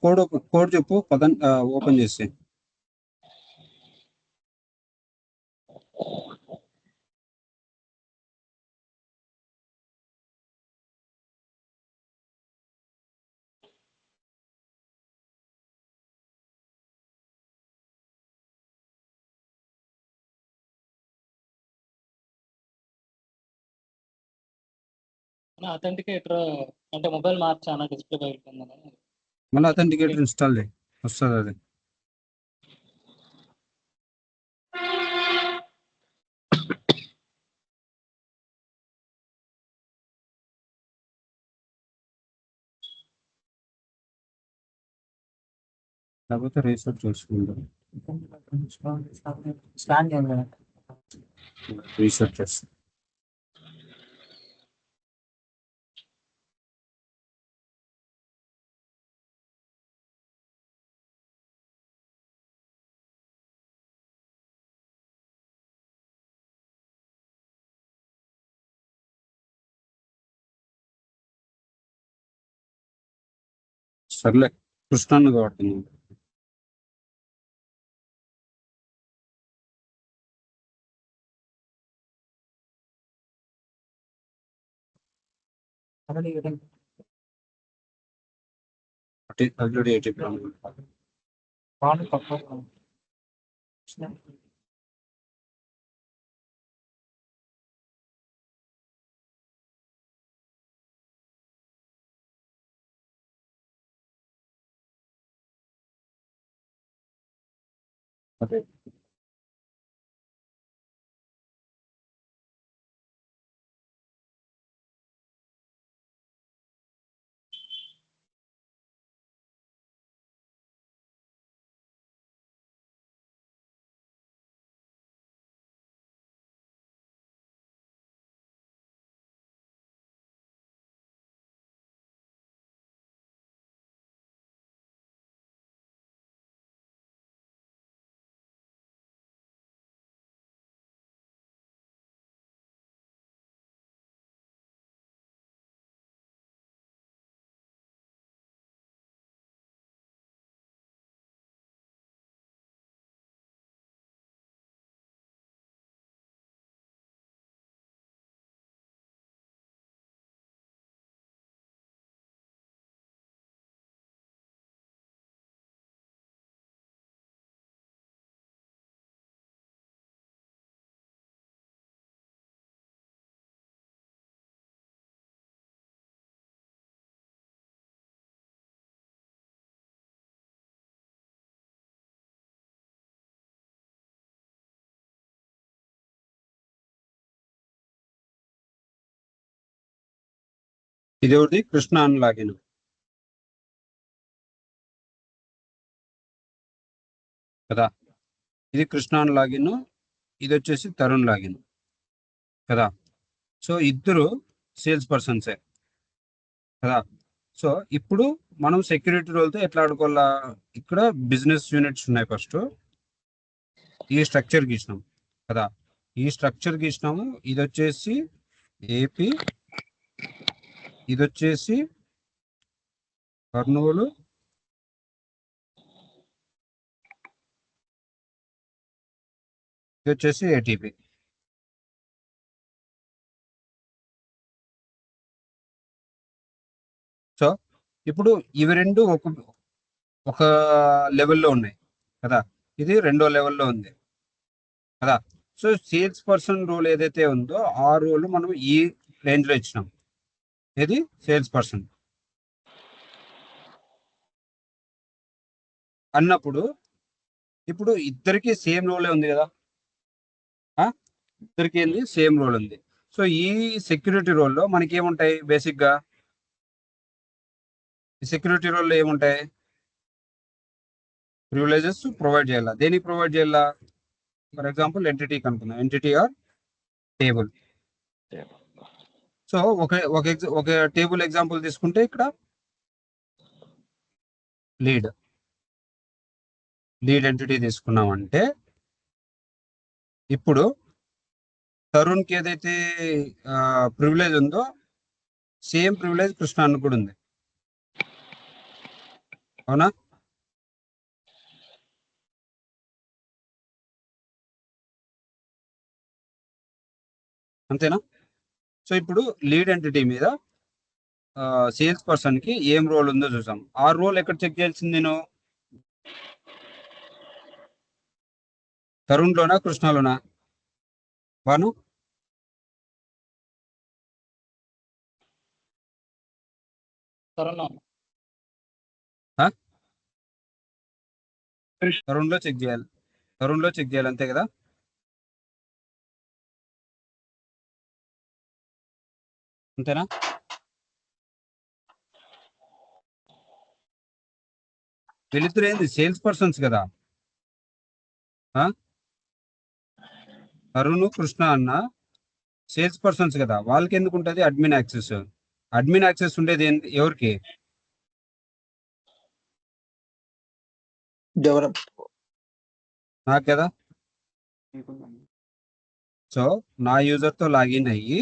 Code code చెప్పు పదం open చేసి. అథెంటికేటర్ అంటే మొబైల్ మార్చానా డిస్ప్లే బయలుపోయిందని. మళ్ళీ అథెంటికేటర్ ఇన్స్టాల్ చేయి, వస్తుంది అది. లేకపోతే రీసెర్చ్ చేసుకుంటాం. రీసెర్చ్ చేస్తాం. సర్లే, కృష్ణాన్ని కాబట్టి ఆల్రెడీ 80 అదే. ఇది ఒకటి కృష్ణ అని లాగిన్ కదా. ఇది కృష్ణ అని లాగిన్, ఇది వచ్చేసి తరుణ్ లాగిన్ కదా. సో ఇద్దరు సేల్స్ పర్సన్సే కదా. సో ఇప్పుడు మనం సెక్యూరిటీ రోల్తో ఎట్లా ఆడుకోవాలా? ఇక్కడ బిజినెస్ యూనిట్స్ ఉన్నాయి. ఫస్ట్ ఈ స్ట్రక్చర్ గీసినాం కదా. ఈ స్ట్రక్చర్ గీసినాము. ఇది వచ్చేసి ఏపీ, ఇది వచ్చేసి కర్నూలు, ఇది వచ్చేసి ఏటీపీ. సో ఇప్పుడు ఇవి రెండు ఒక లెవెల్లో ఉన్నాయి కదా. ఇది రెండో లెవెల్లో ఉంది కదా. సో సేల్స్ పర్సన్ రోల్ ఏదైతే ఉందో ఆ రోల్ మనం ఈ రేంజ్లో ఇచ్చినాం. ఏది సేల్స్ పర్సన్ అన్నప్పుడు ఇప్పుడు ఇద్దరికి సేమ్ రోలే ఉంది కదా. ఇద్దరికి ఏంది సేమ్ రోల్ ఉంది. సో ఈ సెక్యూరిటీ రోల్లో మనకి ఏముంటాయి? బేసిక్గా ఈ సెక్యూరిటీ రోల్లో ఏముంటాయి? ప్రివిలేజెస్ ప్రొవైడ్ చేయాలా. దేనికి ప్రొవైడ్ చేయాలా? ఫర్ ఎగ్జాంపుల్ ఎంటిటీ కనుక్కున్నాం, ఎంటిటీ ఆర్ టేబుల్. సో ఒక టేబుల్ ఎగ్జాంపుల్ తీసుకుంటే ఇక్కడ లీడ్ ఎంటిటీ తీసుకున్నామంటే ఇప్పుడు తరుణ్కి ఏదైతే ప్రివిలేజ్ ఉందో సేమ్ ప్రివిలేజ్ కృష్ణానికి కూడా ఉంది. అవునా? అంతేనా? సో ఇప్పుడు లీడ్ ఎంటిటీ మీద సేల్స్ పర్సన్ కి ఏం రోల్ ఉందో చూసాం. ఆ రోల్ ఎక్కడ చెక్ చేయాల్సింది నేను? తరుణ్లోనా కృష్ణలోనా? బాను తరుణం. తరుణ్లో చెక్ చేయాలి. తరుణ్లో చెక్ చేయాలి, అంతే కదా? అంతేనా? వీళ్ళిద్దరు ఏంది సేల్స్ పర్సన్స్ కదా. ఆ? తరుణ్ కృష్ణ అన్న సేల్స్ పర్సన్స్ కదా, వాళ్ళకి ఎందుకు ఉంటుంది అడ్మిన్ యాక్సెస్? అడ్మిన్ యాక్సెస్ ఉండేది ఎవరికి? డెవలప్ నాకు కదా. సో నా యూజర్తో లాగిన్ అయ్యి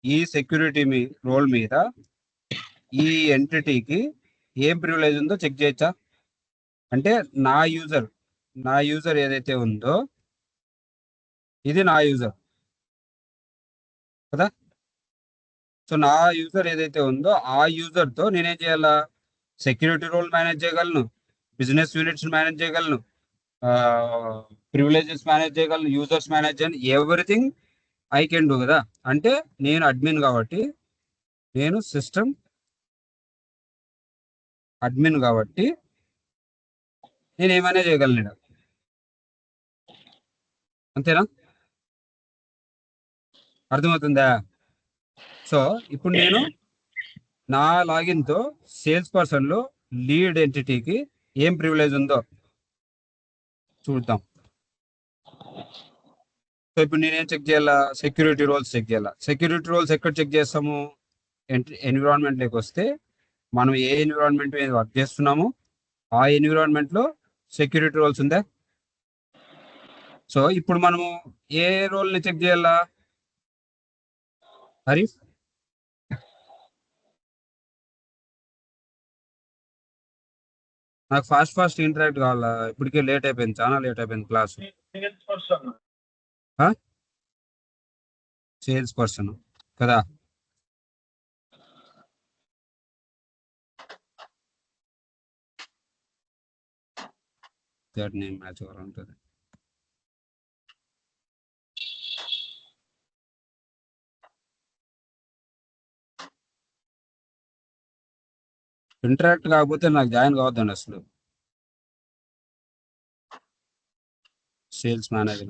ఈ సెక్యూరిటీ రోల్ మీద ఈ ఎంటిటీకి ఏం ప్రివిలేజ్ ఉందో చెక్ చేయొచ్చా? అంటే నా యూజర్ ఏదైతే ఉందో ఇది నా యూజర్ కదా. సో నా యూజర్ ఏదైతే ఉందో ఆ యూజర్తో నేనేం చేయాలా? సెక్యూరిటీ రోల్ మేనేజ్ చేయగలను, బిజినెస్ యూనిట్స్ మేనేజ్ చేయగలను, ప్రివిలేజెస్ మేనేజ్ చేయగలను, యూజర్స్ మేనేజ్ చేయను, ఎవ్రీథింగ్ ఐ కెన్ డూ కదా. అంటే నేను అడ్మిన్ కాబట్టి, నేను సిస్టమ్ అడ్మిన్ కాబట్టి నేను ఏమైనా చేయగలను. అంతేనా? అర్థమవుతుందా? సో ఇప్పుడు నేను నా లాగిన్తో సేల్స్ పర్సన్లో లీడ్ ఎంటిటీకి ఏం ప్రివిలేజ్ ఉందో చూద్దాం. సో ఇప్పుడు నేనేం చెక్ చేయాలా? సెక్యూరిటీ రోల్స్ చెక్ చేయాలా. సెక్యూరిటీ రోల్స్ ఎక్కడ చెక్ చేస్తాము? ఎన్విరాన్మెంట్లోకి వస్తే మనం ఏ ఎన్విరాన్మెంట్ మీద వర్క్ చేస్తున్నామో ఆ ఎన్విరాన్మెంట్లో సెక్యూరిటీ రోల్స్ ఉందా? సో ఇప్పుడు మనము ఏ రోల్ని చెక్ చేయాలా? హరీఫ్, నాకు ఫాస్ట్ ఇంటరాక్ట్ కావాలా, ఇప్పటికే లేట్ అయిపోయింది, చాలా లేట్ అయిపోయింది క్లాస్. సేల్స్ పర్సన్ కదా. దట్ నేమ్ మ్యాచ్ అవ్వాలి ఉంటుంది. ఇంటరాక్ట్ కాకపోతే నాకు జాయిన్ కావద్దండి అసలు. సేల్స్ మేనేజర్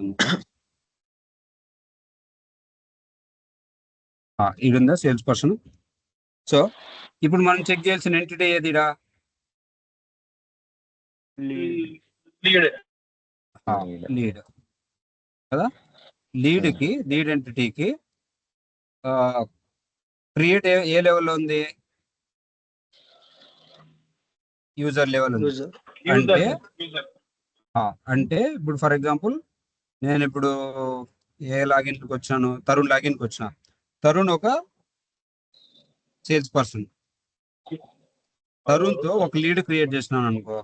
ఇది ఉందా సేల్స్ పర్సన్. సో ఇప్పుడు మనం చెక్ చేయాల్సిన ఎంటిటీ ఏదిరా? లీడ్ కదా. లీడ్ ఎంటిటీకి క్రియేట్ ఏ లెవెల్లో ఉంది? యూజర్ లెవెల్ ఉంది. అంటే ఇప్పుడు ఫర్ ఎగ్జాంపుల్ నేను ఇప్పుడు ఏ లాగిన్కి వచ్చాను? తరుణ్ లాగిన్కి వచ్చిన. తరుణ్ ఒక సేల్స్ పర్సన్. తరుణ్తో ఒక లీడ్ క్రియేట్ చేసినాను అనుకో.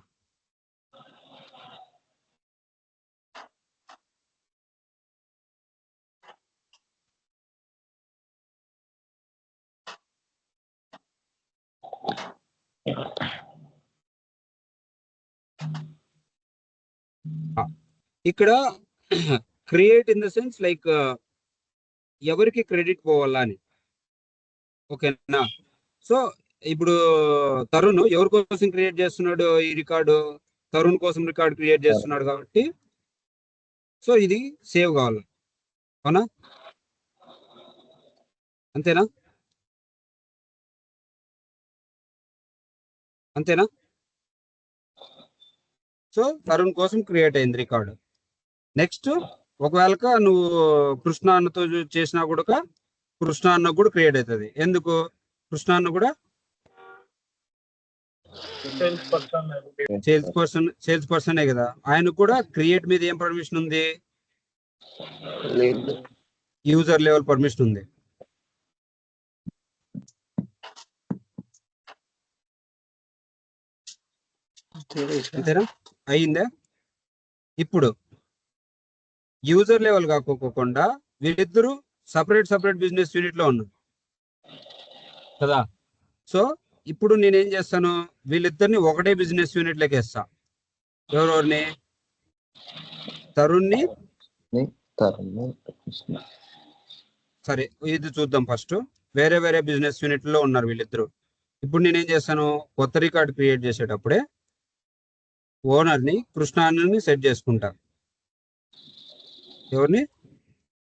ఇక్కడ create in the sense like ఎవరికి క్రెడిట్ పోవాలా అని. ఓకేనా? సో ఇప్పుడు తరుణ్ ఎవరి కోసం క్రియేట్ చేస్తున్నాడు ఈ రికార్డు? తరుణ్ కోసం రికార్డు క్రియేట్ చేస్తున్నాడు కాబట్టి సో ఇది సేవ్ కావాలి. అవునా? అంతేనా? సో తరుణ్ కోసం క్రియేట్ అయింది రికార్డు. నెక్స్ట్ ఒకవేళ నువ్వు కృష్ణ అన్నతో చేసినా కూడా కృష్ణ అన్న కూడా క్రియేట్ అవుతుంది. ఎందుకు? కృష్ణ అన్న కూడా సేల్స్ పర్సనే కదా. ఆయనకు కూడా క్రియేట్ మీద ఏం పర్మిషన్ ఉంది? యూజర్ లెవెల్ పర్మిషన్ ఉంది. అంతేనా? అయిందా? ఇప్పుడు యూజర్ లెవెల్ కాకోకుండా వీళ్ళిద్దరూ సపరేట్ బిజినెస్ యూనిట్ లో ఉన్నారు కదా. సో ఇప్పుడు నేనేం చేస్తాను, వీళ్ళిద్దరిని ఒకటే బిజినెస్ యూనిట్ లోకి వేస్తా. ఎవరెవరిని? తరుణ్ని. సరే ఇది చూద్దాం. ఫస్ట్ వేరే వేరే బిజినెస్ యూనిట్ లో ఉన్నారు వీళ్ళిద్దరు. ఇప్పుడు నేనేం చేస్తాను, కొత్త రికార్డ్ క్రియేట్ చేసేటప్పుడే ఓనర్ని కృష్ణాని సెట్ చేసుకుంటా. ఎవరిని?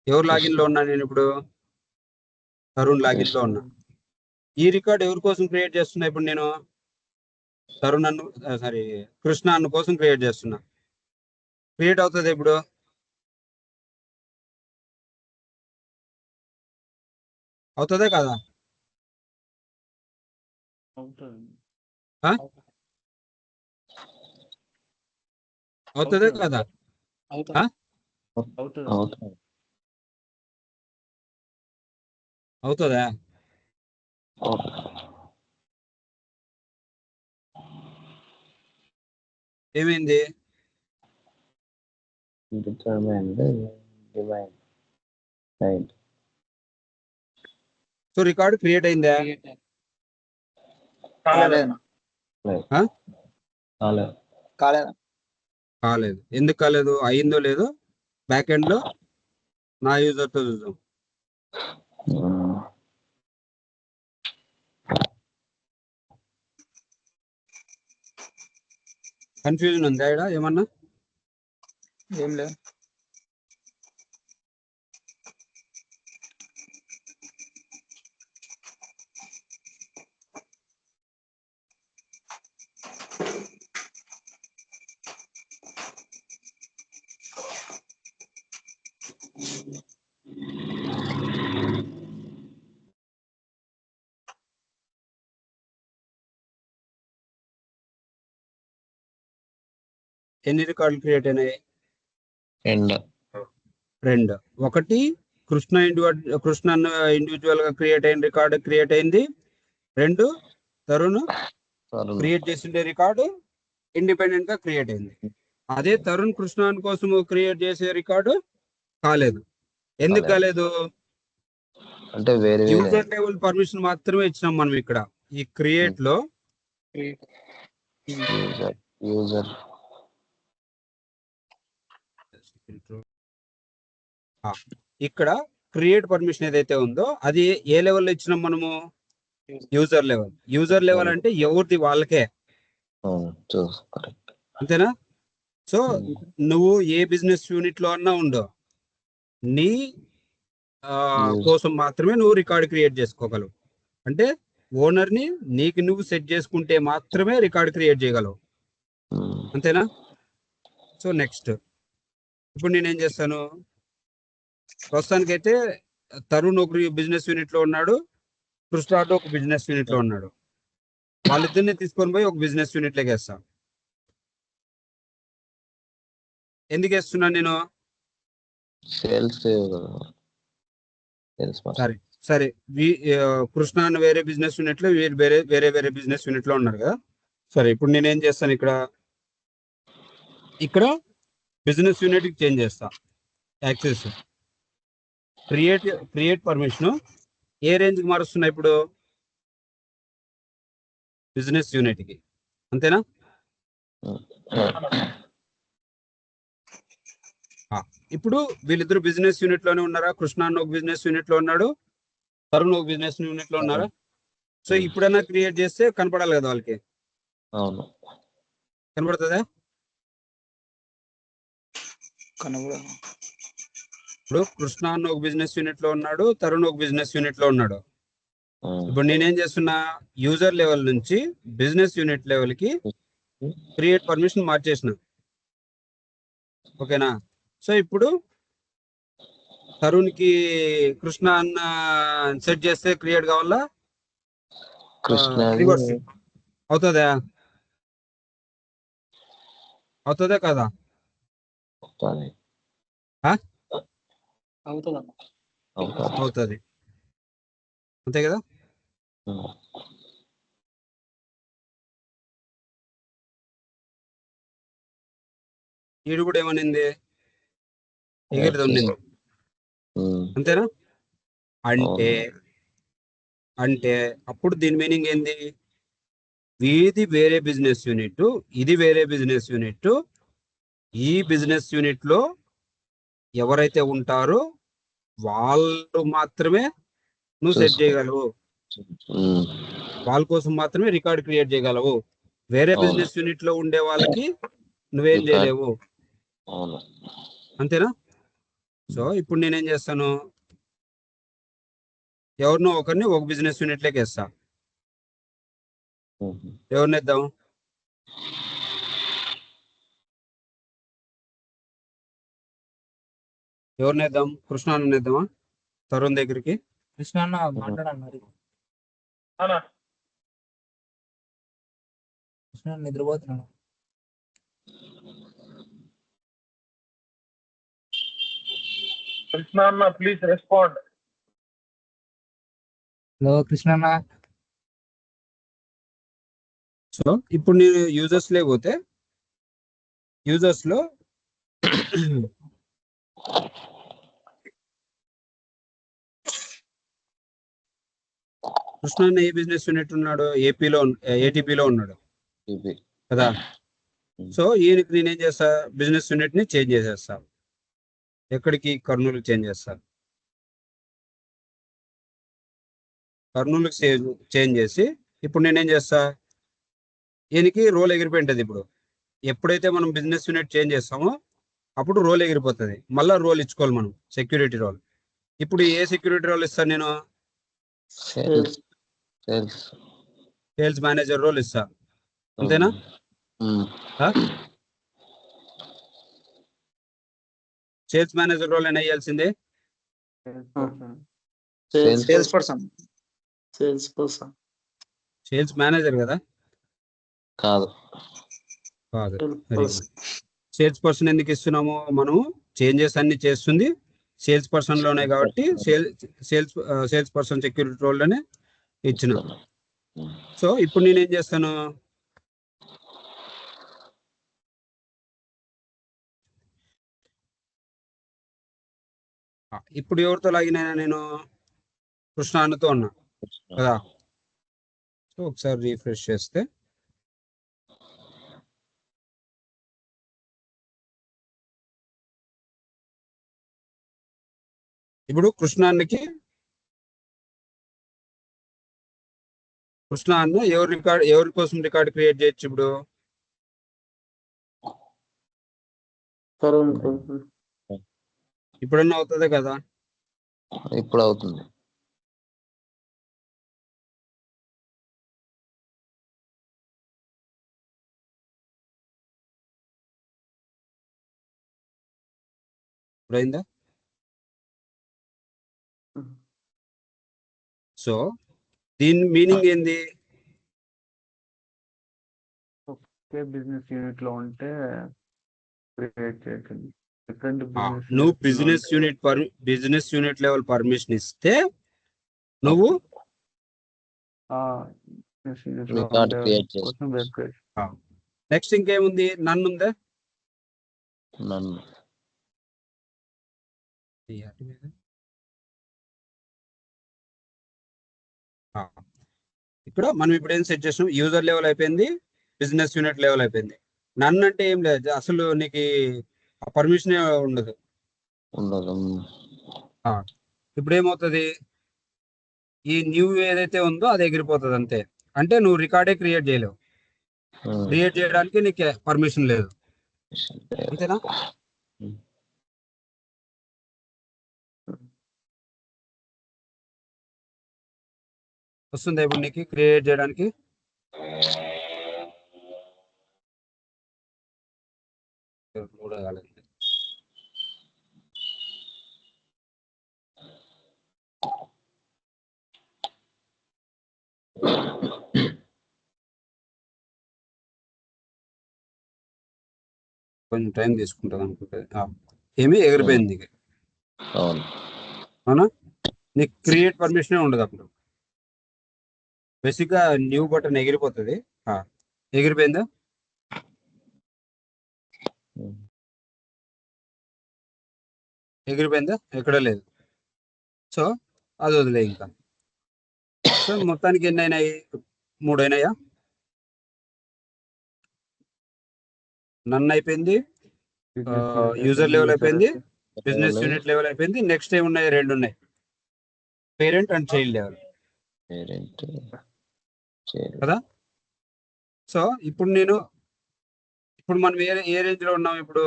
ఎవరు లాగిన్ లో ఉన్నా నేను ఇప్పుడు? తరుణ్ లాగిన్ లో ఉన్నా. ఈ రికార్డ్ ఎవరి కోసం క్రియేట్ చేస్తున్నా ఇప్పుడు నేను? తరుణ్ అన్ను సారీ కృష్ణ అన్ను కోసం క్రియేట్ చేస్తున్నా. క్రియేట్ అవుతుంది ఇప్పుడు? అవుతుందే కదా? అవుతుందే కదా? అవుతుందా? ఏమైంది? సో రికార్డ్ క్రియేట్ అయిందా? కాలేదు. ఎందుకు కాలేదు? అయిందో లేదో బ్యాక్ ఎండ్ లో నా యూజర్ తో చూద్దాం. కన్ఫ్యూజన్ ఉందా ఇక్కడ ఏమన్నా? ఏం లేదు. ఎన్ని రికార్డులు క్రియేట్ అయినాయి? రెండు. ఒకటి కృష్ణ ఇండివిజువల్ గా క్రియేట్ అయిన రికార్డు క్రియేట్ అయింది. రెండు తరుణ్ క్రియేట్ చేసిండే రికార్డు ఇండిపెండెంట్ గా క్రియేట్ అయింది. అదే తరుణ్ కృష్ణ కోసం క్రియేట్ చేసే రికార్డు కాలేదు. ఎందుకు కాలేదు? అంటే వేరే యూజర్ లెవెల్ పర్మిషన్ మాత్రమే ఇచ్చినాం మనం ఇక్కడ ఈ క్రియేట్ లో. యూజర్ ఇక్కడ క్రియేట్ పర్మిషన్ ఏదైతే ఉందో అది ఏ లెవెల్లో ఇచ్చినాం మనము? User level. యూజర్ లెవెల్ అంటే ఎవరిది వాళ్ళకే, అంతేనా? సో నువ్వు ఏ బిజినెస్ యూనిట్ లో అన్నా ఉండు, నీ కోసం మాత్రమే నువ్వు రికార్డ్ క్రియేట్ చేసుకోగలవు. అంటే ఓనర్ ని నీకు నువ్వు సెట్ చేసుకుంటే మాత్రమే రికార్డ్ క్రియేట్ చేయగలవు, అంతేనా? సో నెక్స్ట్ ఇప్పుడు నేనేం చేస్తాను, ప్రస్తుతానికైతే తరుణ్ ఒక బిజినెస్ యూనిట్ లో ఉన్నాడు, కృష్ణ ఒక బిజినెస్ యూనిట్ లో ఉన్నాడు. వాళ్ళిద్దరిని తీసుకొని పోయి ఒక బిజినెస్ యూనిట్ లోకి వేస్తాను. ఎందుకు వేస్తున్నా నేను? సరే కృష్ణ అన్న వేరే బిజినెస్ యూనిట్ లో, వేరే బిజినెస్ యూనిట్ లో ఉన్నారు కదా. సరే ఇప్పుడు నేనేం చేస్తాను, ఇక్కడ బిజినెస్ యూనిట్ కి చేంజ్ చేస్తా. యాక్సెస్ క్రియేట్ పర్మిషన్ ఏ రేంజ్ కి మారుస్తున్నా ఇప్పుడు? బిజినెస్ యూనిట్ కి, అంతేనా? ఇప్పుడు వీళ్ళిద్దరు బిజినెస్ యూనిట్ లోనే ఉన్నారా? కృష్ణ అన్న ఒక బిజినెస్ యూనిట్ లో ఉన్నాడు, తరుణ్ ఒక బిజినెస్ యూనిట్ లో ఉన్నారా? సో ఇప్పుడైనా క్రియేట్ చేస్తే కనపడాలి కదా వాళ్ళకి. అవును, కనపడుతుందా? ఇప్పుడు కృష్ణ అన్న ఒక బిజినెస్ యూనిట్ లో ఉన్నాడు, తరుణ్ ఒక బిజినెస్ యూనిట్ లో ఉన్నాడు. ఇప్పుడు నేనేం చేస్తున్నా, యూజర్ లెవెల్ నుంచి బిజినెస్ యూనిట్ లెవెల్ కి క్రియేట్ పర్మిషన్ మార్చేసిన. ఓకేనా? సో ఇప్పుడు తరుణ్ కి కృష్ణ అన్న సెట్ చేస్తే క్రియేట్ కావాలా? రివర్స్ అవుతుందా? అవుతుందా కదా? అవుతుంది, అంతే కదా? ఈడు కూడా ఏమనింది, ఎగిరి దొన్నింది. అంతేనా? అంటే అంటే అప్పుడు దీని మీనింగ్ ఏంది, ఇది వేరే బిజినెస్ యూనిట్, ఇది వేరే బిజినెస్ యూనిట్. ఈ బిజినెస్ యూనిట్ లో ఎవరైతే ఉంటారో వాళ్ళు మాత్రమే నువ్వు సెట్ చేయగలవు, వాళ్ళ కోసం మాత్రమే రికార్డ్ క్రియేట్ చేయగలవు. వేరే బిజినెస్ యూనిట్ లో ఉండే వాళ్ళకి నువ్వేం చేయలేవు. అంతేనా? సో ఇప్పుడు నేనేం చేస్తాను, ఎవరినో ఒకరిని ఒక బిజినెస్ యూనిట్ లోకి వేస్తా. ఎవరిని వేద్దాం? ఎవరిని వేద్దాం? కృష్ణాన్ని వేద్దామా తరుణ్ దగ్గరికి? కృష్ణ అన్న మాట్లాడన్నారు. కృష్ణ నిద్రపోతున్నాడు. కృష్ణ అన్న ప్లీజ్ రెస్పాండ్. హలో కృష్ణ అన్న. సో ఇప్పుడు నేను యూజర్స్ లేకపోతే యూజర్స్ లో కృష్ణ ఏ బిజినెస్ యూనిట్ ఉన్నాడు? ఏటీపీలో ఉన్నాడు కదా. సో ఈయనకి నేనేం చేస్తా, బిజినెస్ యూనిట్ ని చేంజ్ చేసేస్తా. ఎక్కడికి? కర్నూలుకి చేంజ్ చేస్తా. కర్నూలుకి చేంజ్ చేసి ఇప్పుడు నేనేం చేస్తా, ఈయనకి రోల్ ఎగిరిపోయింటది. ఇప్పుడు ఎప్పుడైతే మనం బిజినెస్ యూనిట్ చేంజ్ చేస్తామో అప్పుడు రోల్ ఎగిరిపోతుంది. మళ్ళీ రోల్ ఇచ్చుకోవాలి మనం, సెక్యూరిటీ రోల్. ఇప్పుడు ఏ సెక్యూరిటీ రోల్ ఇస్తాను నేను? సేల్స్ మేనేజర్ రోల్ ఇస్తా. అంతేనా? సేల్స్ మేనేజర్ రోల్ అయినా వేయాల్సిందే. సేల్స్ మేనేజర్ కదా? కాదు. సేల్స్ పర్సన్ ఎందుకు ఇస్తున్నాము మనము? చేంజెస్ అన్ని చేస్తుంది సేల్స్ పర్సన్ లోనే కాబట్టి సేల్స్ పర్సన్ సెక్యూరిటీ రోల్ లోనే ఇచ్చిన. సో ఇప్పుడు నేనేం చేస్తాను, ఇప్పుడు ఎవరితో లాగిన్ అయినా నేను? కృష్ణ అన్నతో ఉన్నా కదా. సో ఒకసారి రీఫ్రెష్ చేస్తే ఇప్పుడు కృష్ణ అన్న ఎవరి కోసం రికార్డ్ క్రియేట్ చేయొచ్చు? ఇప్పుడు ఇప్పుడన్నా అవుతుంది కదా? ఇప్పుడు అవుతుంది. ఇప్పుడైందా? సో దీని మీనింగ్ ఏంది? బిజినెస్ యూనిట్ లో ఉంటే క్రియేట్ చేయకండి. నువ్వు బిజినెస్ యూనిట్ లెవెల్ పర్మిషన్ ఇస్తే నువ్వు నెక్స్ట్ ఇంకేముంది? నన్ను ఉందా? ఇక్కడ మనం ఇప్పుడు ఏం సెట్ చేసినాం, యూజర్ లెవెల్ అయిపోయింది, బిజినెస్ యూనిట్ లెవెల్ అయిపోయింది. నన్ను అంటే ఏం లేదు, అసలు నీకు పర్మిషన్ ఉండదు. ఇప్పుడు ఏమవుతుంది, ఈ న్యూ ఏదైతే ఉందో అది ఎగిరిపోతుంది అంతే. అంటే నువ్వు రికార్డే క్రియేట్ చేయలేవు, క్రియేట్ చేయడానికి నీకు పర్మిషన్ లేదు. అంతేనా? వస్తుందా ఇప్పుడు నీకు క్రియేట్ చేయడానికి? కూడా కాలేదు. కొంచెం టైం తీసుకుంటుంది అనుకుంటుంది. ఏమి ఎగిరిపోయింది నీకు? అవునా? నీకు క్రియేట్ పర్మిషన్ ఉండదు అప్పుడు. బేసిక్గా న్యూ బటన్ ఎగిరిపోతుంది. ఎగిరిపోయిందా? ఎగిరిపోయిందా? ఎక్కడ లేదు. సో అది వదిలే ఇంకా. సో మొత్తానికి ఎన్ని అయినాయి? 3 అయినాయా? నన్ను అయిపోయింది, యూజర్ లెవెల్ అయిపోయింది, బిజినెస్ యూనిట్ లెవెల్ అయిపోయింది. నెక్స్ట్ ఏమున్నాయి? 2 ఉన్నాయి, parent and child level parent కదా. సో ఇప్పుడు మనం ఏ రేంజ్ లో ఉన్నాం? ఇప్పుడు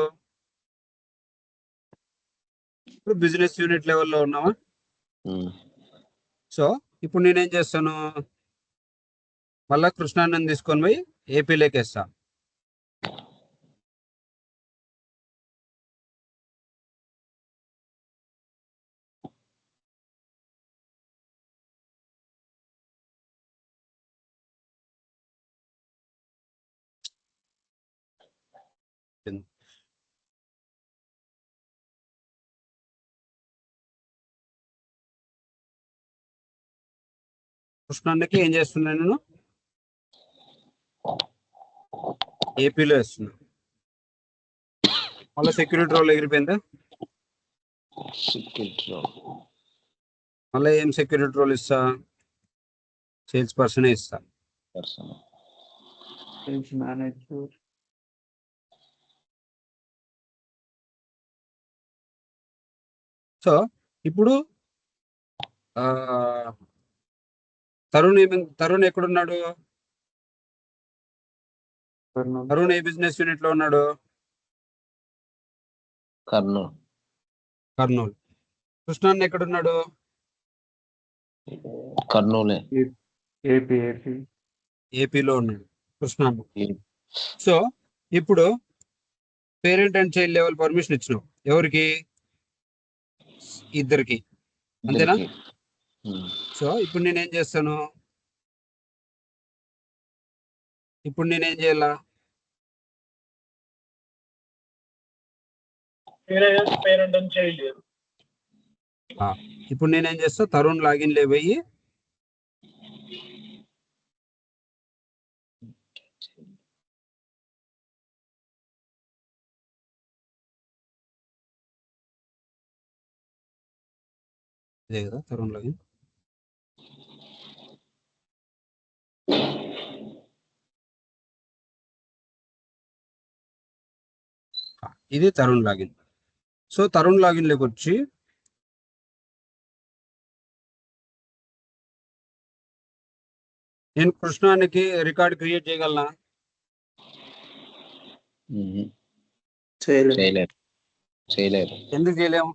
బిజినెస్ యూనిట్ లెవెల్లో ఉన్నామా? సో ఇప్పుడు నేనేం చేస్తాను, మళ్ళా కృష్ణాన్ని తీసుకొని పోయి ఏపీలోకి వేస్తా. కృష్ణాన్నకి ఏం చేస్తున్నాను నేను, ఏపీలో వేస్తున్నా. మళ్ళీ సెక్యూరిటీ రోల్ ఎగిరిపోయిందా? మళ్ళీ ఏం సెక్యూరిటీ రోల్ ఇస్తా? సేల్స్ పర్సనే ఇస్తా. Sales manager. సో ఇప్పుడు తరుణ్ ఎక్కడున్నాడు? తరుణ్ ఏ బిజినెస్ యూనిట్ లో ఉన్నాడు? కర్నూలు. కృష్ణాన్ని ఎక్కడున్నాడు? కర్నూలే. ఏపీలో ఉన్నాడు కృష్ణాన్ని. సో ఇప్పుడు parent and child level permission ఇచ్చినావు ఎవరికి? ఇద్దరికి, అంతేనా? సో ఇప్పుడు నేనేం చేస్తాను, ఇప్పుడు నేనేం చేయాలా? Parent and child. ఇప్పుడు నేనేం చేస్తా, తరుణ్ లాగిన్ లేవయ్యి ఇదే కదా తరుణ్ లాగిన్. ఇది Tarun login. So Tarun login లోకి వచ్చి నేను కృష్ణానికి రికార్డ్ క్రియేట్ చేయగలనా? చేయలేరు. ఎందుకు చేయలేము?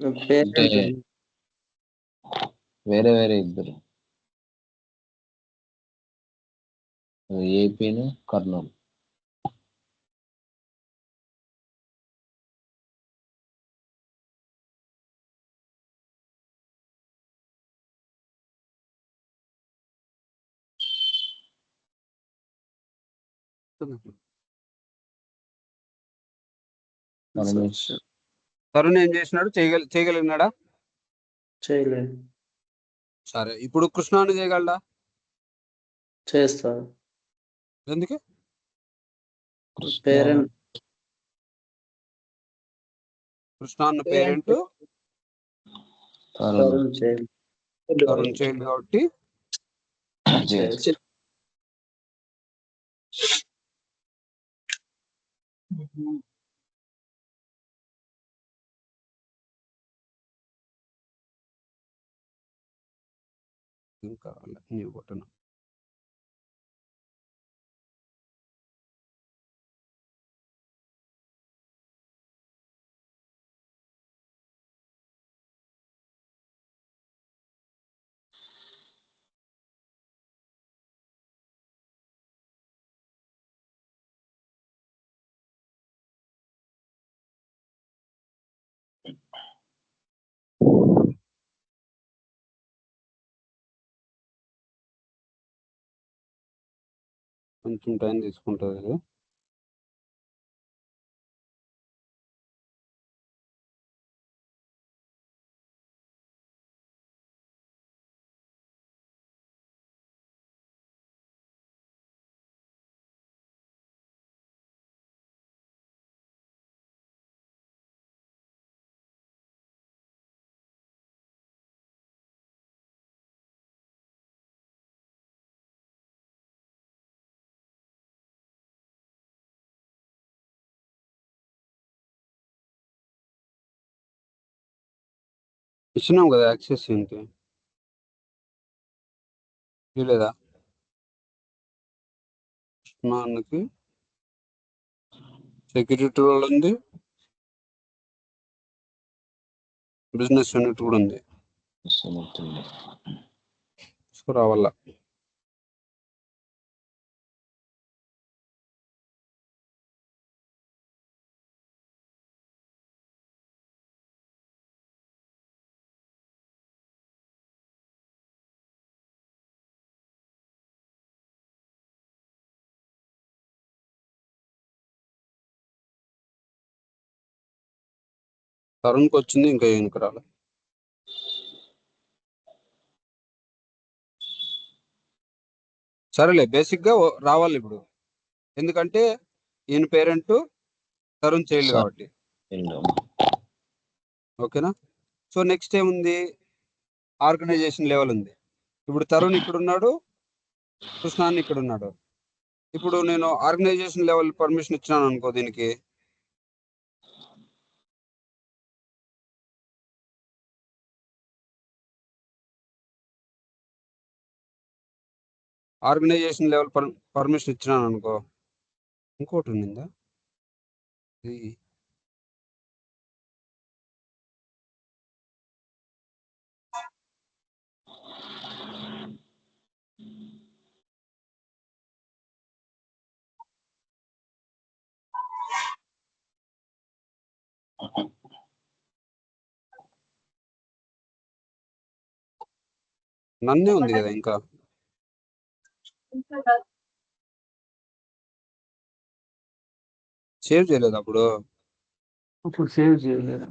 అంటే వేరే వేరే ఇద్దరు, ఏపీను కర్నూలు. తరుణ్ ఏం చేసినాడు? చేయగలిగినాడా? చేయలేదు. సరే ఇప్పుడు కృష్ణాన్ని చేయగలడా? చేస్తా. ఎందుకు? పేరెంట్ కృష్ణాన్న parent, Tarun child. Tarun child కాబట్టి ఇంకా న్యూ బటన్. కొంచెం టైం తీసుకుంటుంది. ఇచ్చినాం కదా యాక్సెస్ ఏంటి లేదా కృష్ణానికి సెక్యూరిటీ రోల్ ఉంది, బిజినెస్ యూనిట్ కూడా ఉంది. సమర్థుడు. సో రావాల తరుణ్కి వచ్చింది, ఇంకా ఈయనకి రాలే. సరేలే, బేసిక్గా రావాలి ఇప్పుడు, ఎందుకంటే ఈయన పేరెంట్ తరుణ్ చైల్డ్ సరే. కాబట్టి. ఓకేనా? సో నెక్స్ట్ ఏముంది, ఆర్గనైజేషన్ లెవెల్ ఉంది. ఇప్పుడు తరుణ్ ఇక్కడ ఉన్నాడు, కృష్ణాన్ని ఇక్కడ ఉన్నాడు. ఇప్పుడు నేను ఆర్గనైజేషన్ లెవెల్ పర్మిషన్ ఇచ్చినాను అనుకో దీనికి, ఆర్గనైజేషన్ లెవెల్ పర్మిషన్ ఇచ్చినాను అనుకో, ఇంకోటి ఉందా ఇది, నన్నే ఉంది కదా ఇంకా. సేవ్ చేయలేదు అప్పుడు. ఇప్పుడు సేవ్ చేయలేదు.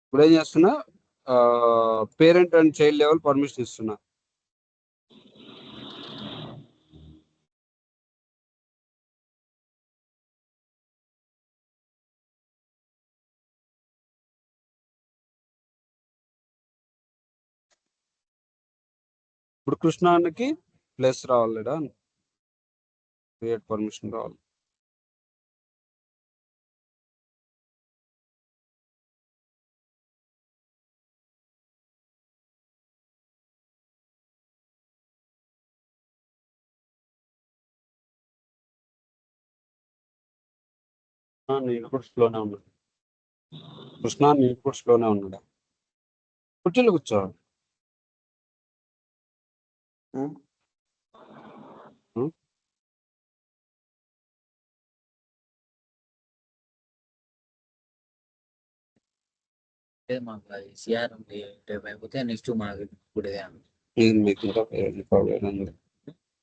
ఇప్పుడు ఏం చేస్తున్నా, parent and child level permission ఇస్తున్నా. ఇప్పుడు కృష్ణానికి ప్లస్ రావాలిడా, క్రియేట్ పర్మిషన్ రావాలి. నేను కూడా స్లోనే ఉన్నాడు, కృష్ణ నేను కూడా స్లోనే ఉన్నాడా. కుర్చీలో కూర్చో. ఉం? మాకు అది సిఆర్ ఉంది అయిపోతే నెక్స్ట్ మాకు ఇప్పుడు ఇది మీకు ఇంకా వేరే ఉంది,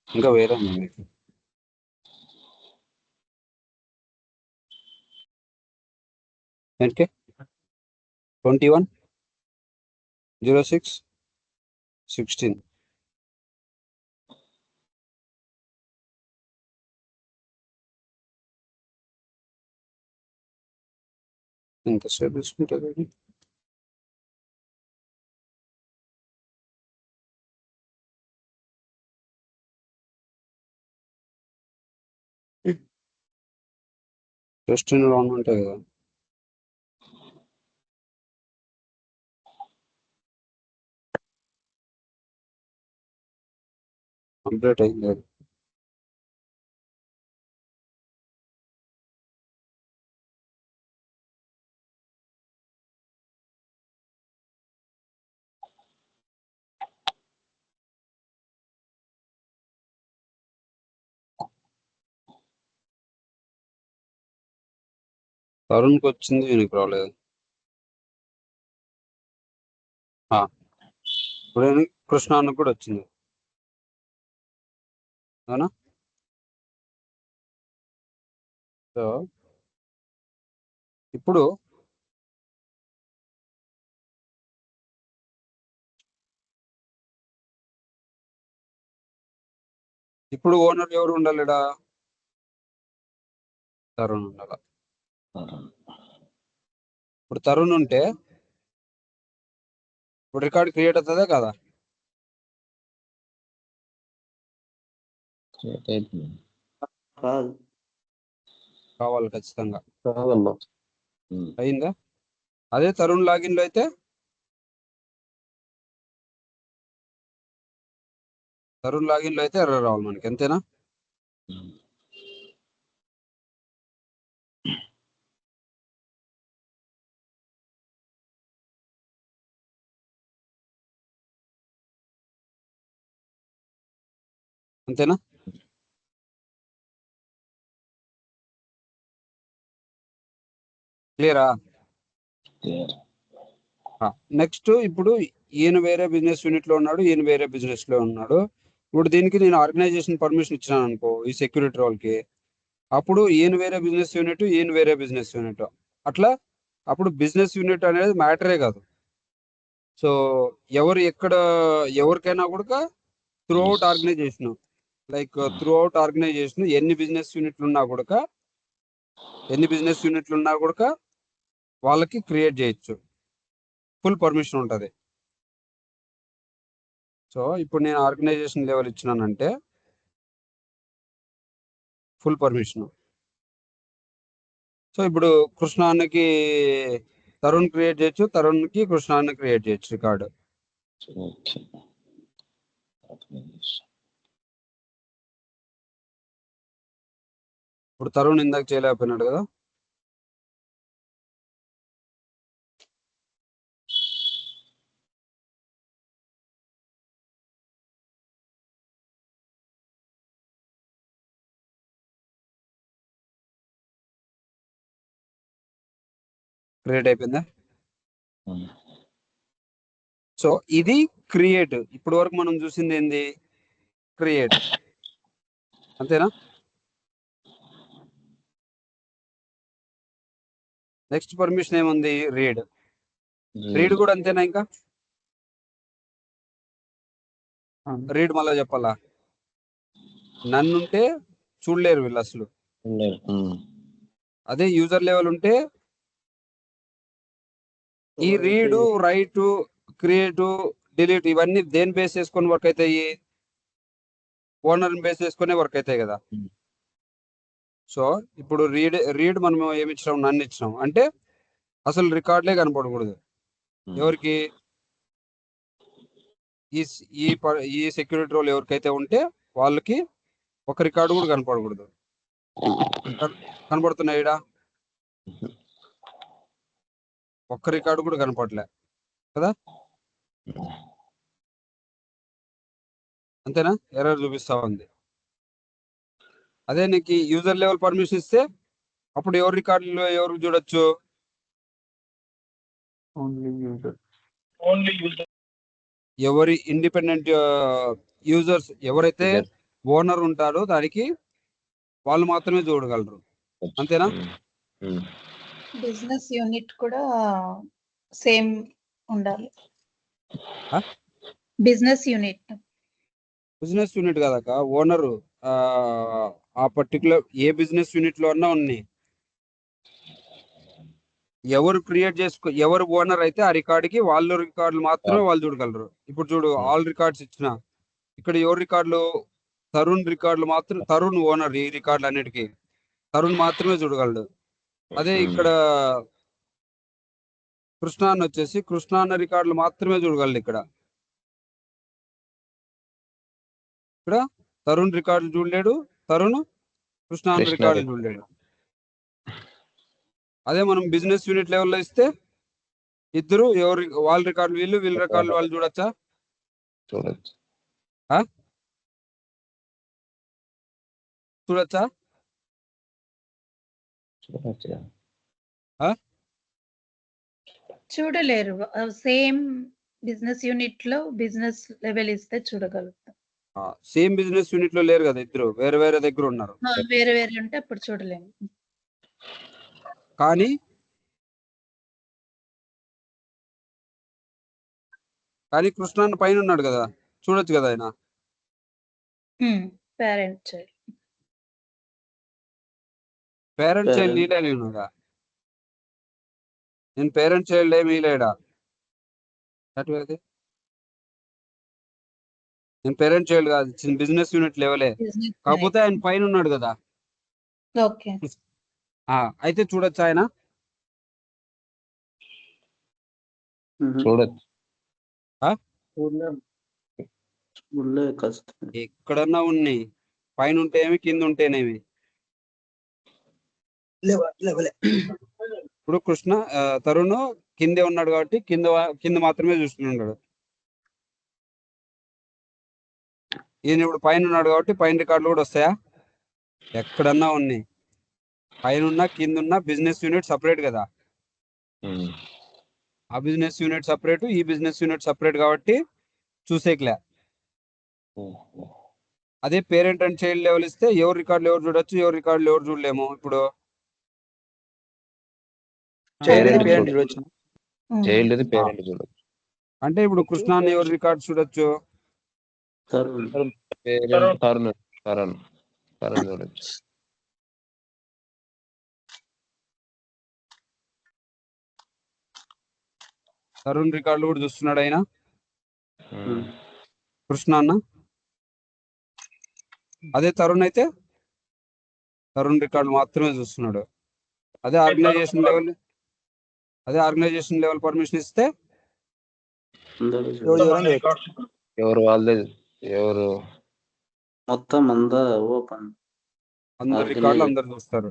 ఇంకా వేరే ఉంది మీకు. ఏంటి 21/06/16. ఎంతసేపు తీసుకుంటుంది అది? జస్ట్ రాన్ ఉంటాయి కదా. కంప్లీట్ అయింది అది. తరుణ్కి వచ్చింది, ఈయనకి రాలేదు. ఇప్పుడు కృష్ణానికి కూడా వచ్చింది, అవునా? సో ఇప్పుడు ఓనర్ ఎవరు ఉండాలిడా, తరుణ్ ఉండాలి. ఇప్పుడు తరుణ్ ఉంటే ఇప్పుడు రికార్డ్ క్రియేట్ అవుతుందా కదా? కాదు. కావాలి ఖచ్చితంగా. కాదమ్మా. అయిందా? అదే తరుణ్ లాగిన్ లో అయితే ఎర్రర్ రావాలి మనకి, అంతేనా? అంతేనా? క్లియరా? నెక్స్ట్ ఇప్పుడు ఈయన వేరే బిజినెస్ యూనిట్ లో ఉన్నాడు, ఈయన వేరే బిజినెస్ లో ఉన్నాడు. ఇప్పుడు దీనికి నేను ఆర్గనైజేషన్ పర్మిషన్ ఇచ్చినాను అనుకో ఈ సెక్యూరిటీ రోల్కి, అప్పుడు ఈయన వేరే బిజినెస్ యూనిట్, ఈయన వేరే బిజినెస్ యూనిట్, అట్లా అప్పుడు బిజినెస్ యూనిట్ అనేది మ్యాటరే కాదు. సో ఎవరు ఎక్కడ ఎవరికైనా కూడా throughout organisation, like throughout organisation ఎన్ని బిజినెస్ యూనిట్లు ఉన్నా కూడా వాళ్ళకి క్రియేట్ చేయొచ్చు, ఫుల్ పర్మిషన్ ఉంటుంది. సో ఇప్పుడు నేను ఆర్గనైజేషన్ లెవెల్ ఇచ్చినానంటే ఫుల్ పర్మిషన్. సో ఇప్పుడు కృష్ణ అన్నకి తరుణ్ క్రియేట్ చేయొచ్చు, తరుణ్కి కృష్ణ అన్న క్రియేట్ చేయొచ్చు రికార్డు. ఇప్పుడు తరుణ్ ఇందాక చేయలేకపోయినాడు కదా. క్రియేట్ అయిపోయిందా? సో ఇది క్రియేట్. ఇప్పటి వరకు మనం చూసింది ఏంది? క్రియేట్, అంతేనా? నెక్స్ట్ పర్మిషన్ ఏముంది? రీడ్. రీడ్ కూడా అంతేనా? ఇంకా రీడ్ మళ్ళీ చెప్పాలా? నన్నుంటే చూడలేరు వీళ్ళు అసలు. అదే యూజర్ లెవెల్ ఉంటే ఈ రీడ్, రైట్, క్రియేట్, డిలీట్ ఇవన్నీ దేని బేస్ చేసుకొని వర్క్ అవుతాయి? ఓనర్ బేస్ చేసుకునే వర్క్ అవుతాయి కదా. సో ఇప్పుడు రీడ్ మనం ఏమి ఇచ్చినాం? నన్ను ఇచ్చినాం అంటే అసలు రికార్డులే కనపడకూడదు ఎవరికి? ఈ సెక్యూరిటీ రోల్ ఎవరికైతే ఉంటే వాళ్ళకి ఒక రికార్డు కూడా కనపడకూడదు. కనపడుతున్నాయిడా? ఒక్క రికార్డు కూడా కనపడలే కదా. అంతేనా? ఎర్రర్ చూపిస్తా ఉంది. అదే నీకు యూజర్ లెవెల్ పర్మిషన్ ఇస్తే అప్పుడు ఎవరి రికార్డులో ఎవరు చూడొచ్చు? ఎవరి ఇండిపెండెంట్ యూజర్స్ ఎవరైతే ఓనర్ ఉంటారో దానికి వాళ్ళు మాత్రమే చూడగలరు, అంతేనా? బిజినెస్ యూనిట్ కూడా సేమ్ ఉండాలి. బిజినెస్ యూనిట్ కదాక ఓనరు ఆ పర్టికులర్ ఏ బిజినెస్ యూనిట్ లో అన్నా ఉన్నాయి, ఎవరు క్రియేట్ ఎవరు ఓనర్ అయితే ఆ రికార్డుకి వాళ్ళు రికార్డులు మాత్రమే వాళ్ళు చూడగలరు. ఇప్పుడు చూడు, ఆల్ రికార్డ్స్ ఇచ్చిన ఇక్కడ ఎవరు రికార్డులు? తరుణ్ రికార్డులు మాత్రం, తరుణ్ ఓనర్ ఈ రికార్డులు అన్నిటికీ తరుణ్ మాత్రమే చూడగలడు. అదే ఇక్కడ కృష్ణ అన్న వచ్చేసి కృష్ణ అన్న రికార్డులు మాత్రమే చూడగలడు. ఇక్కడ తరుణ్ రికార్డులు చూడలేడు, తరుణ్ కృష్ణ అన్న రికార్డులు చూడలేడు. అదే మనం బిజినెస్ యూనిట్ లెవెల్లో ఇస్తే ఇద్దరు ఎవరు వాళ్ళ రికార్డులు వీళ్ళ రికార్డులు వాళ్ళు చూడొచ్చా? చూడొచ్చా? చూడలేరు. సేమ్ బిజినెస్ యూనిట్ లో బిజినెస్ లెవెల్ ఇస్తే చూడగలుగుతాం. సేమ్ బిజినెస్ యూనిట్ లో లేరు కదా, ఇద్దరు వేరే వేరే దగ్గర ఉన్నారు. వేరే వేరే ఉంటే అప్పుడు చూడలేము. కానీ కృష్ణ పైన ఉన్నాడు కదా, చూడొచ్చు కదా ఆయన. పేరెంట్ చైల్డ్ నీలేనుగా, నేను పేరెంట్ చైల్డ్ ఏమి లేడా? నేను పేరెంట్ చైల్డ్ కాదు, బిజినెస్ యూనిట్ లెవెలే, కాకపోతే ఆయన పైన ఉన్నాడు కదా. ఓకే, అయితే చూడొచ్చు ఆయన. చూడొచ్చు. చూడలే కష్టం. ఎక్కడన్నా ఉన్నాయి, పైన ఉంటేనేమి కింద ఉంటేనేమి. ఇప్పుడు తరుణ్ కిందే ఉన్నాడు కాబట్టి కింద మాత్రమే చూస్తున్నాడు. ఈయన ఇప్పుడు పైన ఉన్నాడు కాబట్టి పైన రికార్డులు కూడా వస్తాయా? ఎక్కడన్నా ఉన్నాయి, పైన ఉన్న కింద ఉన్న బిజినెస్ యూనిట్ సపరేట్ కదా. ఆ బిజినెస్ యూనిట్ సపరేట్, ఈ బిజినెస్ యూనిట్ సపరేట్ కాబట్టి చూసేకిలే. అదే పేరెంట్ అండ్ చైల్డ్ లెవెల్ ఇస్తే ఎవరు రికార్డులు ఎవరు చూడొచ్చు, ఎవరు రికార్డులు ఎవరు చూడలేము. ఇప్పుడు పేరెంట్ చూడొచ్చు. చైల్డ్ పేరెంట్ చూడొచ్చు. అంటే ఇప్పుడు కృష్ణాన్ని ఎవరు రికార్డు చూడొచ్చు? తరుణ్. పేరెంట్ తరుణ్ చూడొచ్చు. తరుణ్ రికార్డులు కూడా చూస్తున్నాడు ఆయన. కృష్ణ అన్న అదే తరుణ్ అయితే తరుణ్ రికార్డు మాత్రమే చూస్తున్నాడు. అదే ఆర్గనైజేషన్ లెవెల్ పర్మిషన్ ఇస్తే ఎవరు వాళ్ళే, ఎవరు మొత్తం అంతా ఓపెన్, అందరు రికార్డులు అందరు చూస్తారు.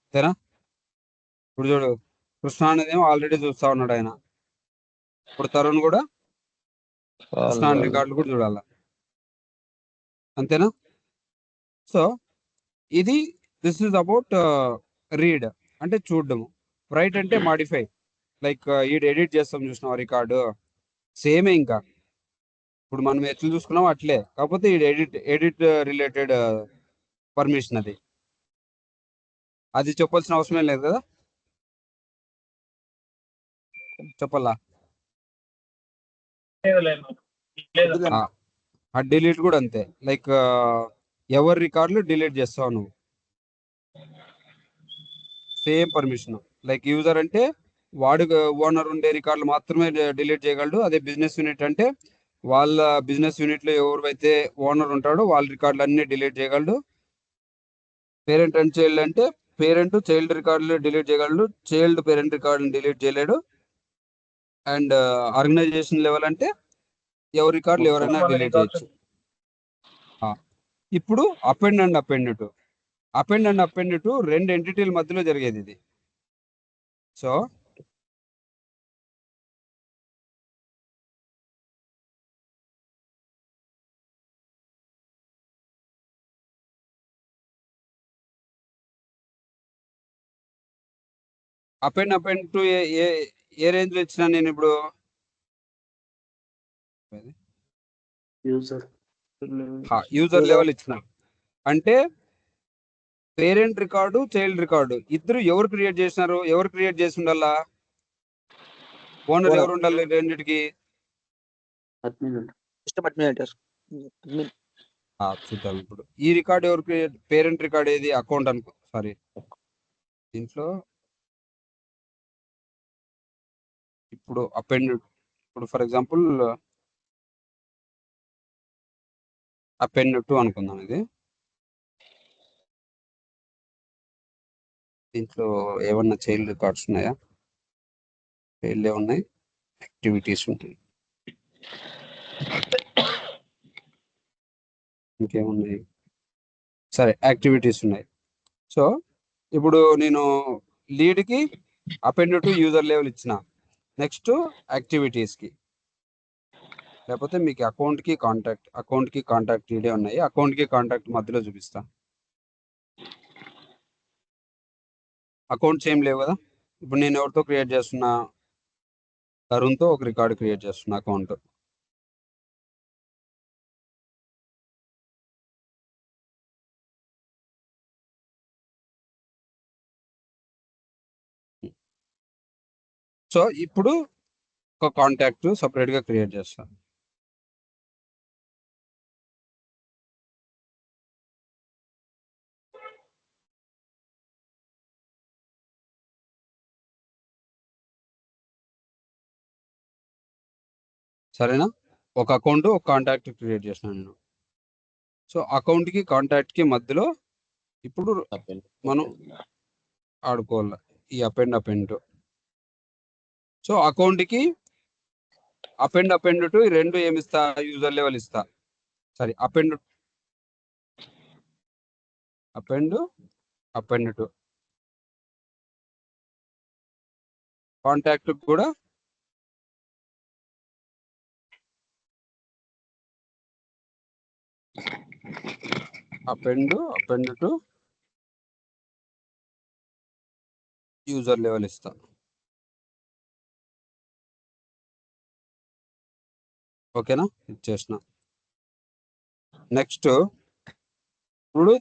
అంతేనా? ఇప్పుడు చూడు, కృష్ణ అనేది ఆల్రెడీ చూస్తా ఉన్నాడు ఆయన. ఇప్పుడు తరుణ్ కూడా కృష్ణ రికార్డులు కూడా చూడాలి. అంతేనా? So this is about read అంటే చూడడము. రైట్ అంటే మాడిఫై, లైక్ ఎడిట్ చేస్తాం చూసినాం రికార్డు, సేమే. ఇంకా ఇప్పుడు మనం ఎట్లా చూసుకున్నాం అట్లే, కాకపోతే ఈ ఎడిట్ రిలేటెడ్ పర్మిషన్ అది చెప్పాల్సిన అవసరమే లేదు కదా. చెప్పాలా? ఆ డిలీట్ కూడా అంతే, లైక్ ఎవరి రికార్డులు డిలీట్ చేస్తావు నువ్వు, సేమ్ పర్మిషన్. లైక్ యూజర్ అంటే వాడు ఓనర్ ఉండే రికార్డులు మాత్రమే డిలీట్ చేయగలడు. అదే బిజినెస్ యూనిట్ అంటే వాళ్ళ బిజినెస్ యూనిట్ లో ఎవరైతే ఓనర్ ఉంటాడో వాళ్ళ రికార్డులు అన్ని డిలీట్ చేయగలడు. పేరెంట్ అండ్ చైల్డ్ అంటే పేరెంట్ చైల్డ్ రికార్డులు డిలీట్ చేయగలడు, చైల్డ్ పేరెంట్ రికార్డుని డిలీట్ చేయలేడు. అండ్ ఆర్గనైజేషన్ లెవెల్ అంటే ఎవరి రికార్డులు ఎవరైనా డిలీట్ చేయొచ్చు. ఇప్పుడు అపెండ్ అండ్ అపెండ్ టు రెండు ఎంటిటీల మధ్యలో జరిగేది ఇది. So append to A range లో ఇచ్చినా నేను ఇప్పుడు యూజర్ లెవెల్ ఇచ్చిన అంటే పేరెంట్ రికార్డు చైల్డ్ రికార్డు ఇద్దరు ఎవరు క్రియేట్ చేసినారు, ఎవరు క్రియేట్ చేసి ఉండాలా? ఓనర్ ఎవరు ఉండాలి రెండింటికి? చూద్దాం. ఇప్పుడు ఈ రికార్డు ఎవరు క్రియేట్, పేరెంట్ రికార్డ్ ఏది? అకౌంట్ అనుకో, సారీ దీంట్లో ఇప్పుడు ఇప్పుడు ఫర్ ఎగ్జాంపుల్ అపెండ్ టు అనుకుందాం. ఇది దీంట్లో ఏమన్నా చైల్డ్ రికార్డ్స్ ఉన్నాయా? చైల్డ్ ఉన్నాయి, యాక్టివిటీస్ ఉంటాయి, ఇంకేమున్నాయి? సరే, యాక్టివిటీస్ ఉన్నాయి. సో ఇప్పుడు నేను లీడ్కి అపెండ్ టు యూజర్ లెవెల్ ఇచ్చిన, నెక్స్ట్ యాక్టివిటీస్కి, లేకపోతే మీకు అకౌంట్కి కాంటాక్ట్ ఇడే ఉన్నాయి. అకౌంట్కి కాంటాక్ట్ మధ్యలో చూపిస్తా. అకౌంట్స్ ఏం లేవు కదా. ఇప్పుడు నేను ఎవరితో క్రియేట్ చేస్తున్నా? తరుణ్తో ఒక రికార్డు క్రియేట్ చేస్తున్నా అకౌంట్. సో ఇప్పుడు ఒక కాంటాక్ట్ సపరేట్గా క్రియేట్ చేస్తాను. సరేనా? ఒక అకౌంట్ ఒక కాంటాక్ట్ క్రియేట్ చేసినాను నేను. సో అకౌంట్కి కాంటాక్ట్కి మధ్యలో ఇప్పుడు మనం ఆడుకోవాలి ఈ అపెండ్. సో అకౌంట్కి అపెండ్ టు ఈ రెండు ఏమి ఇస్తా, యూజర్ లెవెల్ ఇస్తా. సారీ, అపెండ్ టు కాంటాక్ట్ కూడా అపెండ్ టు యూజర్ లెవెల్ ఇస్తా. ఓకేనా, ఇచ్చేసిన. నెక్స్ట్ ఇప్పుడు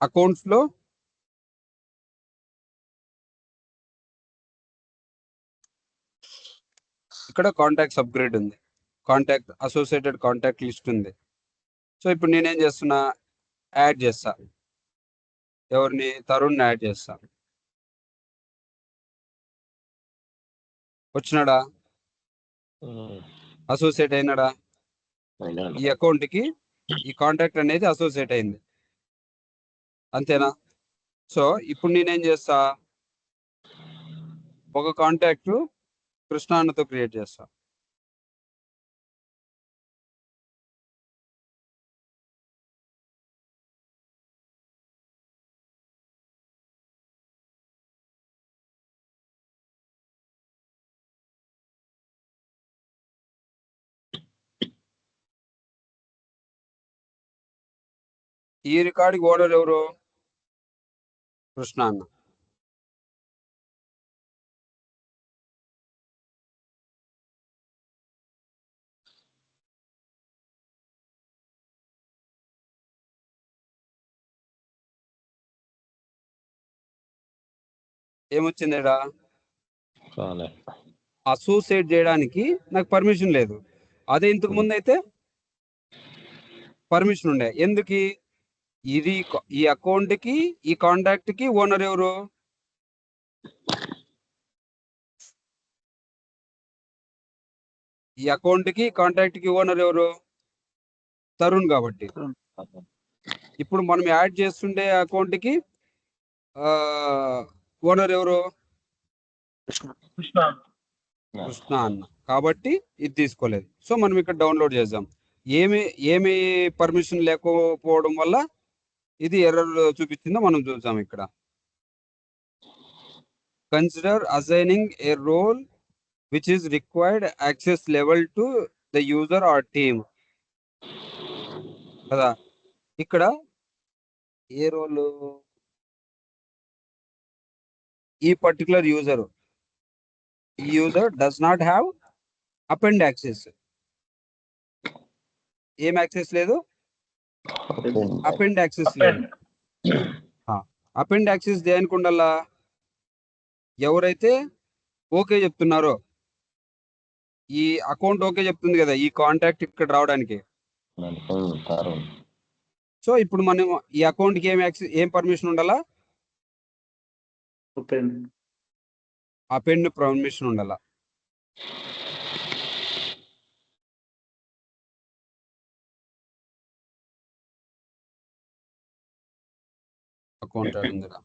అకౌంట్స్ లో ఇక్కడ కాంటాక్ట్స్ అప్గ్రేడ్ ఉంది, కాంటాక్ట్ అసోసియేటెడ్ కాంటాక్ట్ లిస్ట్ ఉంది. సో ఇప్పుడు నేనేం చేస్తున్నా, యాడ్ చేస్తా. ఎవరిని? తరుణ్ యాడ్ చేస్తా. వచ్చినాడా? అసోసియేట్ అయినాడా? ఈ అకౌంట్ కి ఈ కాంటాక్ట్ అనేది అసోసియేట్ అయింది, అంతేనా? సో ఇప్పుడు నేనేం చేస్తా, ఒక కాంటాక్ట్ కృష్ణ అన్నతో క్రియేట్ చేస్తా. ఈ రికార్డుకి ఓనర్ ఎవరు? కృష్ణ అన్న. ఏమొచ్చిందిడా? అసోసియేట్ చేయడానికి నాకు పర్మిషన్ లేదు. అదే ఇంతకు ముందు అయితే పర్మిషన్ ఉండే. ఎందుకు? ఇది ఈ అకౌంట్ కి ఈ కాంటాక్ట్ కి ఓనర్ ఎవరు? ఈ అకౌంట్ కి కాంటాక్ట్ కి ఓనర్ ఎవరు? తరుణ్. కాబట్టి ఇప్పుడు మనం యాడ్ చేస్తుండే అకౌంట్ కి ఓనర్ ఎవరు? కృష్ణ అన్న. కాబట్టి ఇది తీసుకోలేదు. సో మనం ఇక్కడ డౌన్లోడ్ చేద్దాం. ఏమి పర్మిషన్ లేకపోవడం వల్ల ఇది ఎర్రర్ చూపించిందో మనం చూద్దాం. ఇక్కడ consider assigning a role which is required access level to the user or team కదా. ఇక్కడ ఏ రోల్? ఈ particular user does not have append access. ఏం యాక్సెస్ లేదు? అపెండ్ యాక్సెస్ లేదు. అపెండ్ యాక్సెస్ దేనికి ఉండాలా? ఎవరైతే ఓకే చెప్తున్నారో, ఈ అకౌంట్ ఓకే చెప్తుంది కదా ఈ కాంటాక్ట్ ఇక్కడ రావడానికి. సో ఇప్పుడు మనం ఈ అకౌంట్ కి ఏం పర్మిషన్ ఉండాలా? అపెండ్ పర్మిషన్ ఉండాలా. అకౌంట్ ఉందిరా.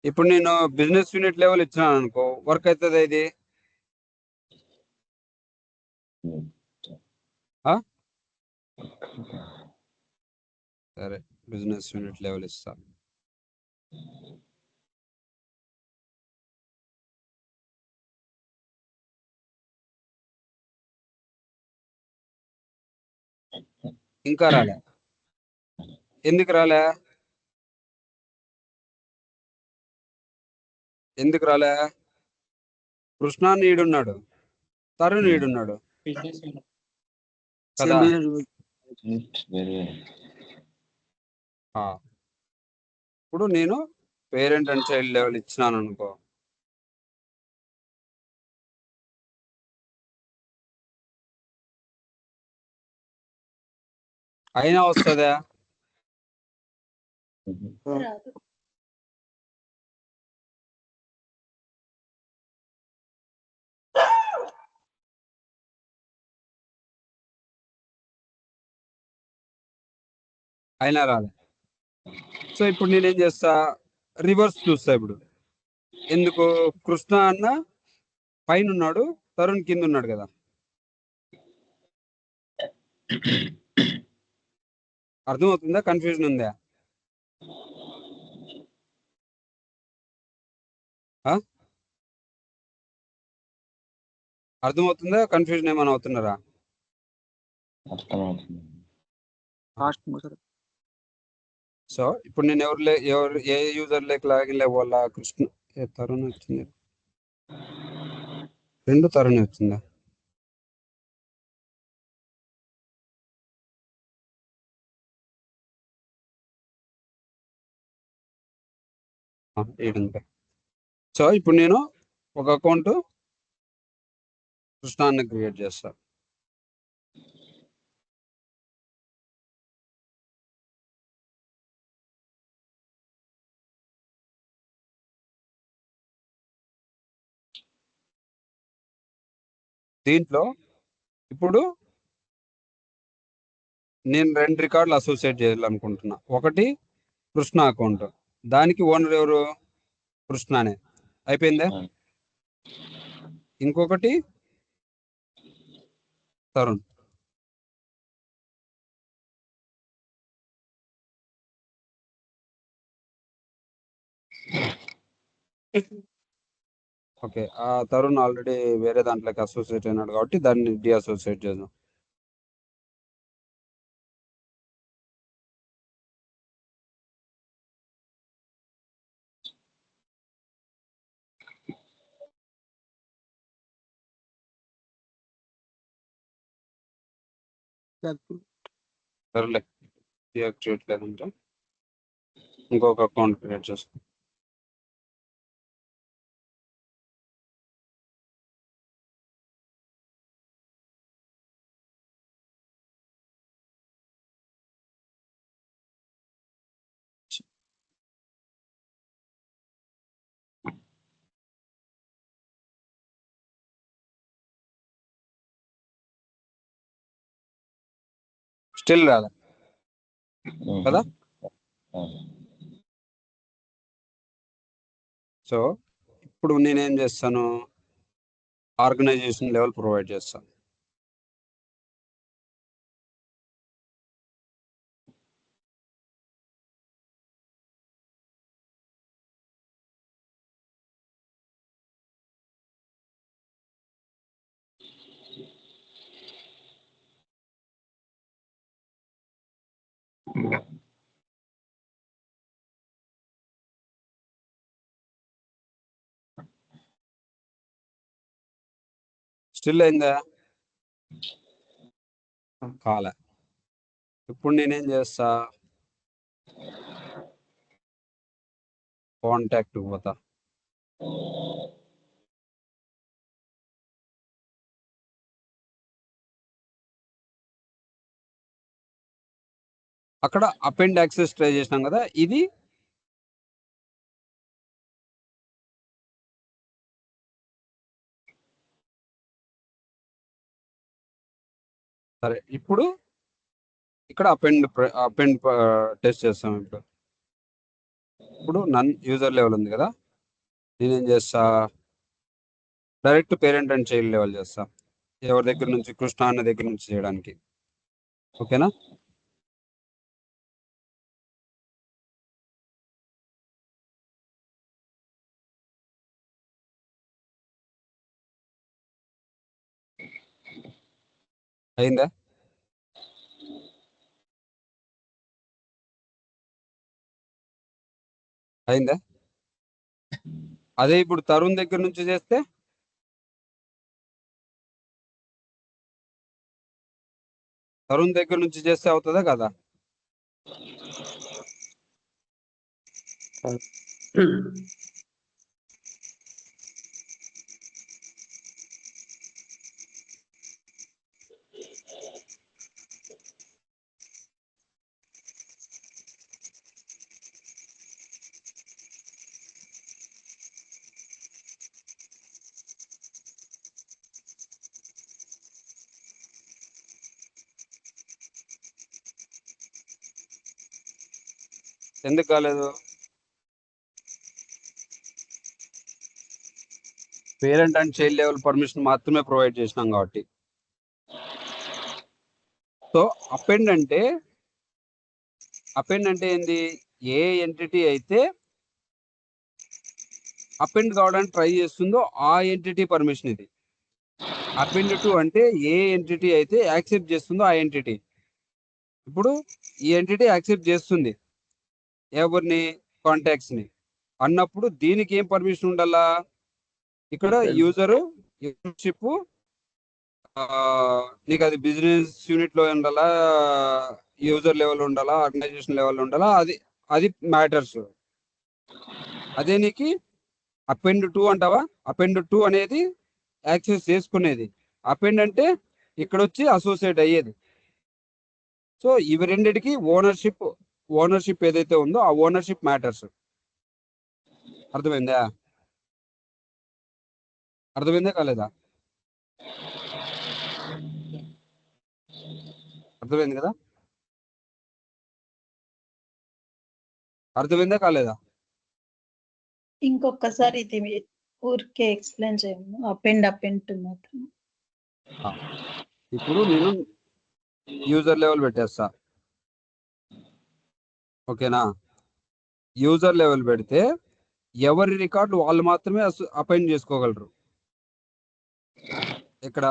ఇప్పుడు నేను బిజినెస్ యూనిట్ లెవెల్ ఇచ్చినాను అనుకో, వర్క్ అవుతుంది ఇది. సరే, బిజినెస్ యూనిట్ లెవెల్ ఇస్తా. ఇంకా రాలే. ఎందుకు రాలే? కృష్ణ నీడున్నాడు, తరుణ్ నీడున్నాడు కదా. ఇప్పుడు నేను పేరెంట్ అండ్ చైల్డ్ లెవెల్ ఇచ్చినాను అనుకో, అయినా వస్తుందా? రాదు. అయినా రాలే. సో ఇప్పుడు నేనేం చేస్తా, రివర్స్ చూస్తా ఇప్పుడు. ఎందుకు? కృష్ణ అన్న పైన ఉన్నాడు, తరుణ్ కింద ఉన్నాడు కదా. అర్థమవుతుందా? కన్ఫ్యూజన్ ఉందా? అర్థమవుతుందా? కన్ఫ్యూజన్ ఏమైనా అవుతున్నారా? అర్థమవుతుంది. సో ఇప్పుడు నేను ఎవరు ఏ యూజర్ లేక లాగిన్ లేవాలా? కృష్ణ తరుణ్ వచ్చింది, 2 తరుణ్ వచ్చిందా? ఏడుంది. సో ఇప్పుడు నేను ఒక అకౌంట్ కృష్ణాన్ని క్రియేట్ చేస్తా. దీంట్లో ఇప్పుడు నేను 2 రికార్డులు అసోసియేట్ చేయాలనుకుంటున్నా. ఒకటి కృష్ణ అకౌంట్, దానికి ఓనర్ ఎవరు? కృష్ణనే. అయిపోయిందా? ఇంకొకటి తరుణ్. ఓకే, ఆ తరుణ్ ఆల్రెడీ వేరే దాంట్లోకి అసోసియేట్ అయినాడు కాబట్టి దాన్ని డిఅసోసియేట్ చేద్దాం. సరేలే, డియాక్టివేట్ లేదంటే ఇంకొక అకౌంట్ క్రియేట్ చేస్తాం. స్టిల్ రాదా కదా? సో ఇప్పుడు నేనేం చేస్తాను, ఆర్గనైజేషన్ లెవెల్ ప్రొవైడ్ చేస్తాను. స్టిల్ అయిందా? కాలే. ఇప్పుడు నేనేం చేస్తా, కాంటాక్ట్ పోతా. అక్కడ అపెండ్ యాక్సెస్ ట్రై చేసినాం కదా, ఇది సరే. ఇప్పుడు ఇక్కడ అపెండ్ టెస్ట్ చేస్తాం. ఇప్పుడు నన్ యూజర్ లెవెల్ ఉంది కదా, నేనేం చేస్తా, direct parent and child level చేస్తా. ఎవరి దగ్గర నుంచి? కృష్ణ అన్న దగ్గర నుంచి చేయడానికి. ఓకేనా? అయిందా? అయిందా? అదే ఇప్పుడు తరుణ్ దగ్గర నుంచి చేస్తే, తరుణ్ దగ్గర నుంచి చేస్తే అవుతుందా కదా? ఎందుకు కాలేదు? Parent and child level permission మాత్రమే ప్రొవైడ్ చేసినాం కాబట్టి. సో అపెండ్ అంటే ఏంది? ఏ ఎంటిటీ అయితే అపెండ్ కావడానికి ట్రై చేస్తుందో ఆ ఎంటిటీ పర్మిషన్ ఇది. అపెండ్ టు అంటే ఏ ఎంటిటీ అయితే యాక్సెప్ట్ చేస్తుందో ఆ ఎంటిటీ. ఇప్పుడు ఈ ఎంటిటీ యాక్సెప్ట్ చేస్తుంది ఎవరిని? కాంటాక్ట్స్ ని అన్నప్పుడు దీనికి ఏం పర్మిషన్ ఉండాలా? ఇక్కడ యూజర్ యూజర్షిప్ నీకు అది బిజినెస్ యూనిట్ లో ఉండాలా, యూజర్ లెవెల్ ఉండాలా, ఆర్గనైజేషన్ లెవెల్ ఉండాలా, అది మ్యాటర్స్. అదే నీకు అపెండ్ టు అంటావా? అపెండ్ టు అనేది యాక్సెస్ చేసుకునేది. అపెండ్ అంటే ఇక్కడ వచ్చి అసోసియేట్ అయ్యేది. సో ఇవి రెండిటికి ఓనర్షిప్ ఏదైతే ఉందో ఆ ఓనర్షిప్ మ్యాటర్స్. అర్థమైందా? కాలేదా? అర్థమైంది కదా? అర్థమైందా కాలేదా? ఇంకొకసారి ఇది ఊరికే ఎక్స్ప్లెయిన్ చేయము. అపెండ్ మాత్రం. ఇప్పుడు నేను యూజర్ లెవెల్ పెట్టేస్తా, ఓకేనా? యూజర్ లెవెల్ పెడితే ఎవరి రికార్డు వాళ్ళు మాత్రమే అపెండ్ చేసుకోగలరు. ఇక్కడ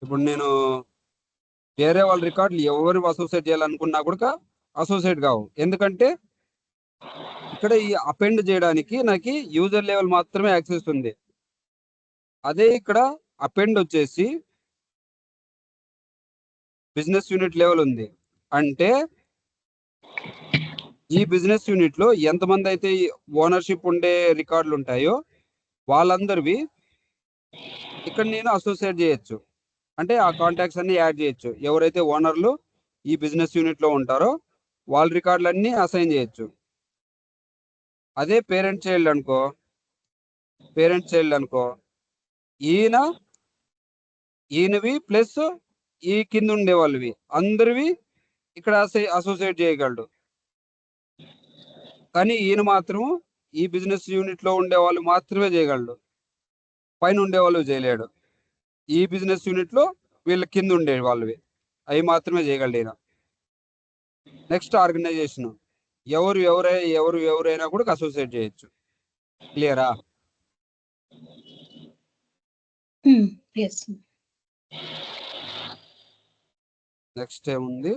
ఇప్పుడు నేను వేరే వాళ్ళ రికార్డులు ఎవరు అసోసియేట్ చేయాలనుకున్నా కూడా అసోసియేట్ కావు. ఎందుకంటే ఇక్కడ ఈ అపెండ్ చేయడానికి నాకు యూజర్ లెవెల్ మాత్రమే యాక్సెస్ ఉంది. అదే ఇక్కడ అపెండ్ వచ్చేసి బిజినెస్ యూనిట్ లెవెల్ ఉంది. అంటే ఈ బిజినెస్ యూనిట్ లో ఎంతమంది అయితే ఓనర్షిప్ ఉండే రికార్డులు ఉంటాయో వాళ్ళందరివి ఇక్కడ నేను అసోసియేట్ చేయొచ్చు. అంటే ఆ కాంటాక్ట్స్ అన్ని యాడ్ చేయొచ్చు. ఎవరైతే ఓనర్లు ఈ బిజినెస్ యూనిట్ లో ఉంటారో వాళ్ళ రికార్డులన్నీ అసైన్ చేయొచ్చు. అదే పేరెంట్ చైల్డ్ అనుకో, ఈయనవి ప్లస్ ఈ కింద ఉండే వాళ్ళవి అందరివి ఇక్కడ అసోసియేట్ చేయగలడు. కానీ ఈయన మాత్రం ఈ బిజినెస్ యూనిట్ లో ఉండే వాళ్ళు మాత్రమే చేయగలడు, పైన ఉండే వాళ్ళు చేయలేడు. ఈ బిజినెస్ యూనిట్ లో వీళ్ళ కింద ఉండే వాళ్ళవి అవి మాత్రమే చేయగలడు ఈయన. నెక్స్ట్ ఆర్గనైజేషన్ ఎవరైనా కూడా అసోసియేట్ చేయొచ్చు. క్లియరా? ఎస్. నెక్స్ట్ ఏముంది?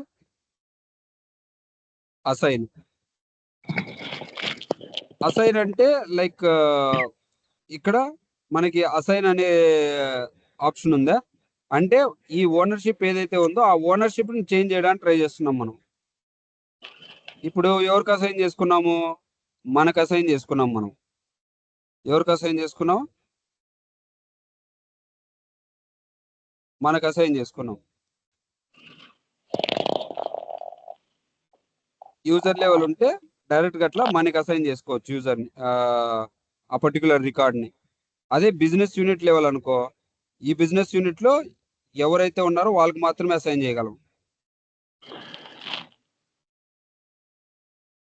అసైన్ అంటే లైక్ ఇక్కడ మనకి అసైన్ అనే ఆప్షన్ ఉందా? అంటే ఈ ఓనర్షిప్ ఏదైతే ఉందో ఆ ఓనర్షిప్ ని చేంజ్ చేయడానికి ట్రై చేస్తున్నాం మనం. ఇప్పుడు ఎవరికి అసైన్ చేసుకున్నాము? మనకు అసైన్ చేసుకున్నాం. మనం ఎవరికి అసైన్ చేసుకున్నాం? మనకు అసైన్ చేసుకున్నాం. యూజర్ లెవెల్ ఉంటే డైరెక్ట్ గా అట్లా మనకి అసైన్ చేసుకోవచ్చు యూజర్ని, ఆ పర్టికులర్ రికార్డ్ని. అదే బిజినెస్ యూనిట్ లెవెల్ అనుకో, ఈ బిజినెస్ యూనిట్ లో ఎవరైతే ఉన్నారో వాళ్ళకి మాత్రమే అసైన్ చేయగలం.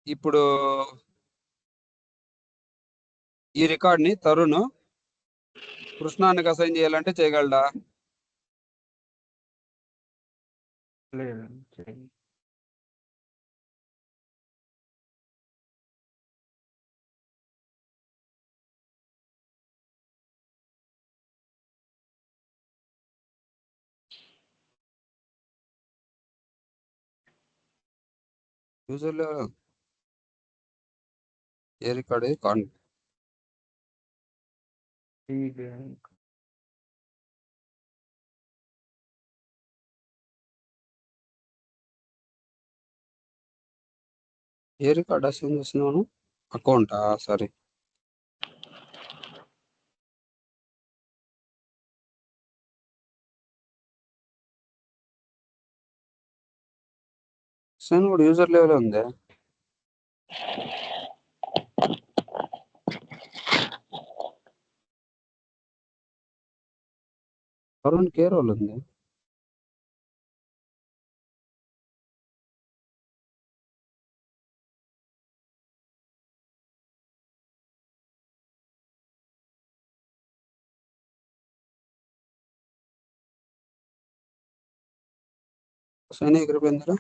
ఇప్పుడు ఈ రికార్డ్ని తరుణ్ కృష్ణానికి అసైన్ చేయాలంటే చేయగలడా? లేదండి, చేయండి. యూజర్ లెవెల్ ఏ రికార్డ్? ఈ బ్యాంక్ ఏ రికార్డ్ అసైన్ చేస్తున్నాను? అకౌంటా? సరే. అసైన్ కూడా యూజర్ లెవెల్ ఉంది. తరుణ్ కే రోల్ ఉంది. సైన్ ఎగిరిపోయిందిరా.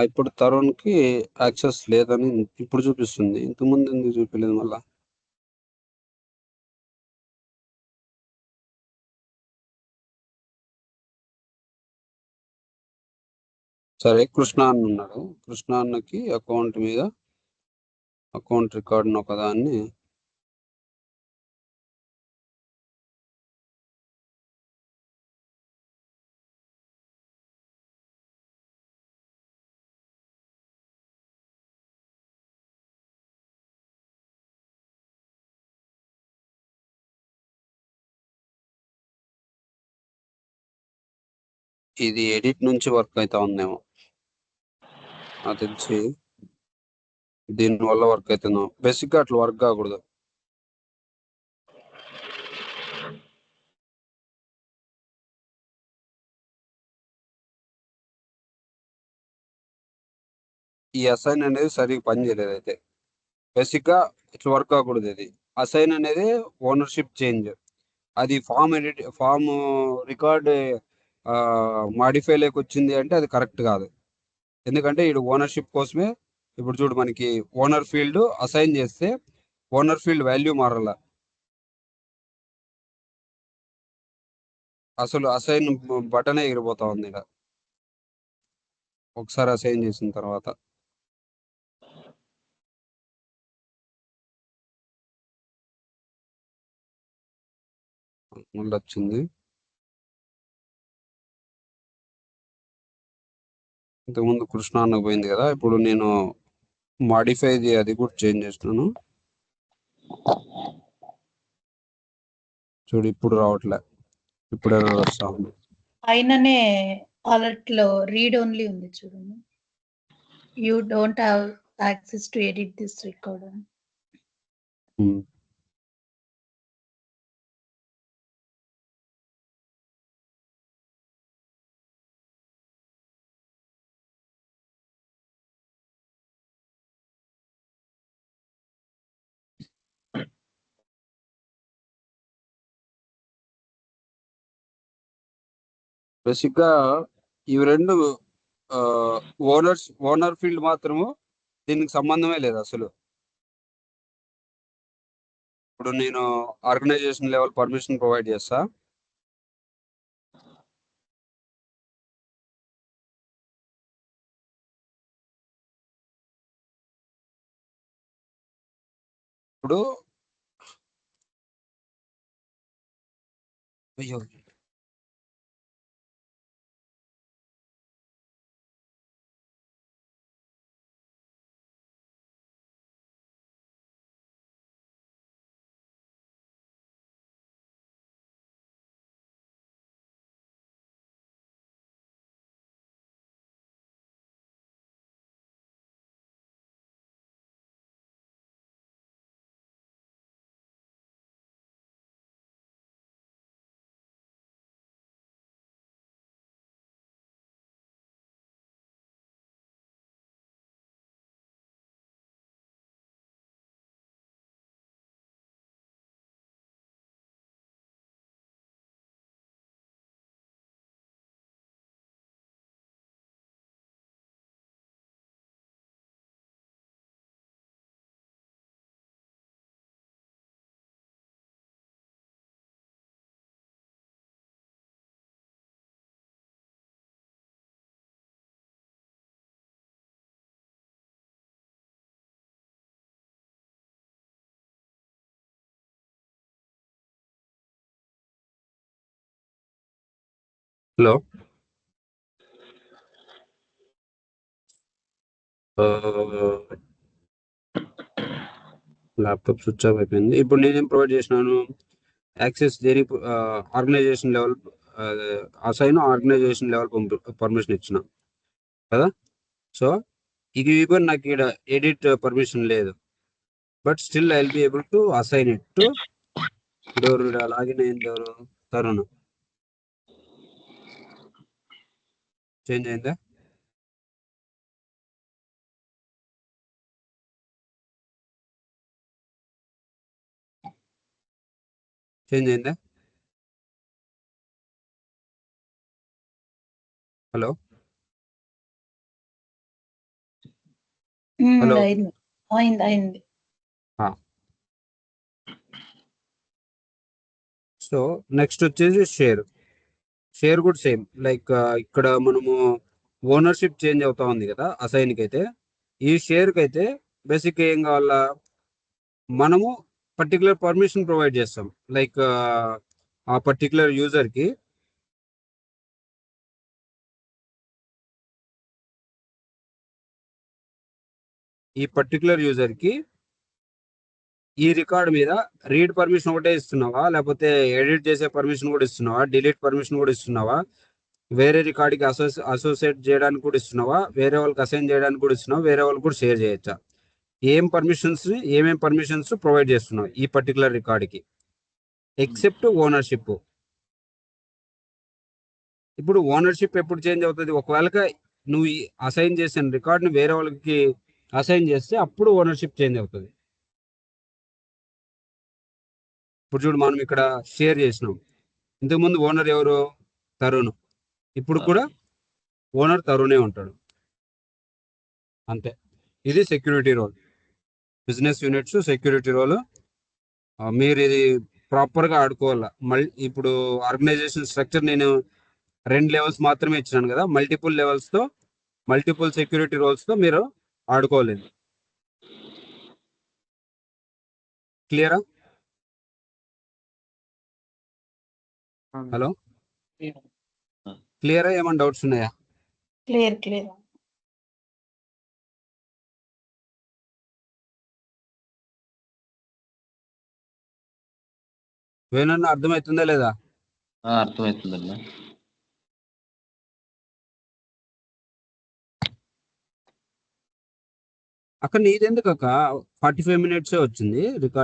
ఇప్పుడు తరుణ్ కి యాక్సెస్ లేదని ఇప్పుడు చూపిస్తుంది, ఇంతకుముందు ఎందుకు చూపించలేదు మళ్ళా? సరే, కృష్ణ అన్న ఉన్నాడు. కృష్ణ అన్నకి అకౌంట్ మీద అకౌంట్ రికార్డ్ ఒకదాన్ని ఇది ఎడిట్ నుంచి వర్క్ అవుతా ఉందేమో నాకు తెలిసి, దీని వల్ల వర్క్ అవుతుందో. బేసిక్ గా అట్లా వర్క్ కాకూడదు. ఈ అసైన్ అనేది సరిగ్గా పని చేయలేదు అయితే. బేసిక్ గా ఇట్లా వర్క్ కాకూడదు. ఇది అసైన్ అనేది ఓనర్షిప్ చేంజ్. అది ఫామ్ రికార్డ్ మాడిఫై లేక వచ్చింది అంటే అది కరెక్ట్ కాదు. ఎందుకంటే ఇది ఓనర్షిప్ కోసమే. ఇప్పుడు చూడు, మనకి ఓనర్ ఫీల్డ్ అసైన్ చేస్తే ఓనర్ ఫీల్డ్ వాల్యూ మారాల. అసలు అసైన్ బటనే ఎగిరిపోతా ఉంది ఇక్కడ ఒకసారి అసైన్ చేసిన తర్వాత. మళ్ళీ వచ్చింది. ఇంతకుముందు కృష్ణ అన్నకు పోయింది కదా, ఇప్పుడు నేను మాడిఫైది అది కూడా చేంజ్ చేస్తున్నాను. చూడు, ఇప్పుడు రావట్లే, ఇప్పుడు ఎర్రర్ వస్తా ఉంది. పైననే అలర్ట్ లో రీడ్ ఓన్లీ ఉంది చూడండి. You don't have access to edit this record. Um. Basic గా ఇవి రెండు ఓనర్ ఫీల్డ్ మాత్రము దీనికి సంబంధమే లేదు అసలు. ఇప్పుడు నేను ఆర్గనైజేషన్ లెవెల్ పర్మిషన్ ప్రొవైడ్ చేస్తా. ఇప్పుడు అయ్యో, హలో. ల్యాప్టాప్ స్విచ్ ఆఫ్ అయిపోయింది. ఇప్పుడు నేనేం ప్రొవైడ్ చేసినాను, యాక్సెస్ దేని organisation level assign organisation level permission ఇచ్చిన కదా. సో ఇది ఈవెన్ నాకు ఇక్కడ ఎడిట్ పర్మిషన్ లేదు, but still I will be able to assign it to door. Login అయింది ఎవరు? తరుణ్. చేంజ్ అయిందా? చేంజ్ అయిందా? Hello hello. అయింది అయింది అయింది. సో నెక్స్ట్ వచ్చేసి షేర్ కూడా సేమ్ లైక్ ఇక్కడ మనము ఓనర్షిప్ చేంజ్ అవుతా ఉంది కదా అసైన్కి అయితే. ఈ షేర్కి అయితే బేసిక్ ఏం కావాలా, మనము పర్టికులర్ పర్మిషన్ ప్రొవైడ్ చేస్తాం. లైక్ ఆ పర్టికులర్ యూజర్కి ఈ రికార్డ్ మీద రీడ్ పర్మిషన్ ఒకటే ఇస్తున్నావా, లేకపోతే ఎడిట్ చేసే పర్మిషన్ కూడా ఇస్తున్నావా, డిలీట్ పర్మిషన్ కూడా ఇస్తున్నావా, వేరే రికార్డ్కి అసోసియేట్ చేయడానికి కూడా ఇస్తున్నావా, వేరే వాళ్ళకి అసైన్ చేయడానికి కూడా ఇస్తున్నావా, వేరే వాళ్ళకి కూడా షేర్ చేయొచ్చా, ఏమేం పర్మిషన్స్ ప్రొవైడ్ చేస్తున్నావు ఈ పర్టికులర్ రికార్డ్కి, ఎక్సెప్ట్ ఓనర్షిప్. ఇప్పుడు ఓనర్షిప్ ఎప్పుడు చేంజ్ అవుతుంది? ఒకవేళ నువ్వు అసైన్ చేసిన రికార్డ్ని వేరే వాళ్ళకి అసైన్ చేస్తే అప్పుడు ఓనర్షిప్ చేంజ్ అవుతుంది. ఇప్పుడు చూడు, మనం ఇక్కడ షేర్ చేసినాం, ఇంతకుముందు ఓనర్ ఎవరు? తరుణ్. ఇప్పుడు కూడా ఓనర్ తరుణే ఉంటాడు, అంతే. ఇది security role, business units security role. మీరు ఇది ప్రాపర్గా ఆడుకోవాలా. ఇప్పుడు ఆర్గనైజేషన్ స్ట్రక్చర్ నేను 2 లెవెల్స్ మాత్రమే ఇచ్చినాను కదా, మల్టిపుల్ లెవెల్స్తో మల్టిపుల్ సెక్యూరిటీ రోల్స్తో మీరు ఆడుకోలేదు. క్లియరా? హలో, క్లియరా? ఏమైనా డౌట్స్ ఉన్నాయా? క్లియర్. వేణన్న అర్థమవుతుందా లేదా? అర్థమవుతుందన్నా. అక్కడ నీదెందుకు అక్క 45 minutes వచ్చింది రికార్డ్?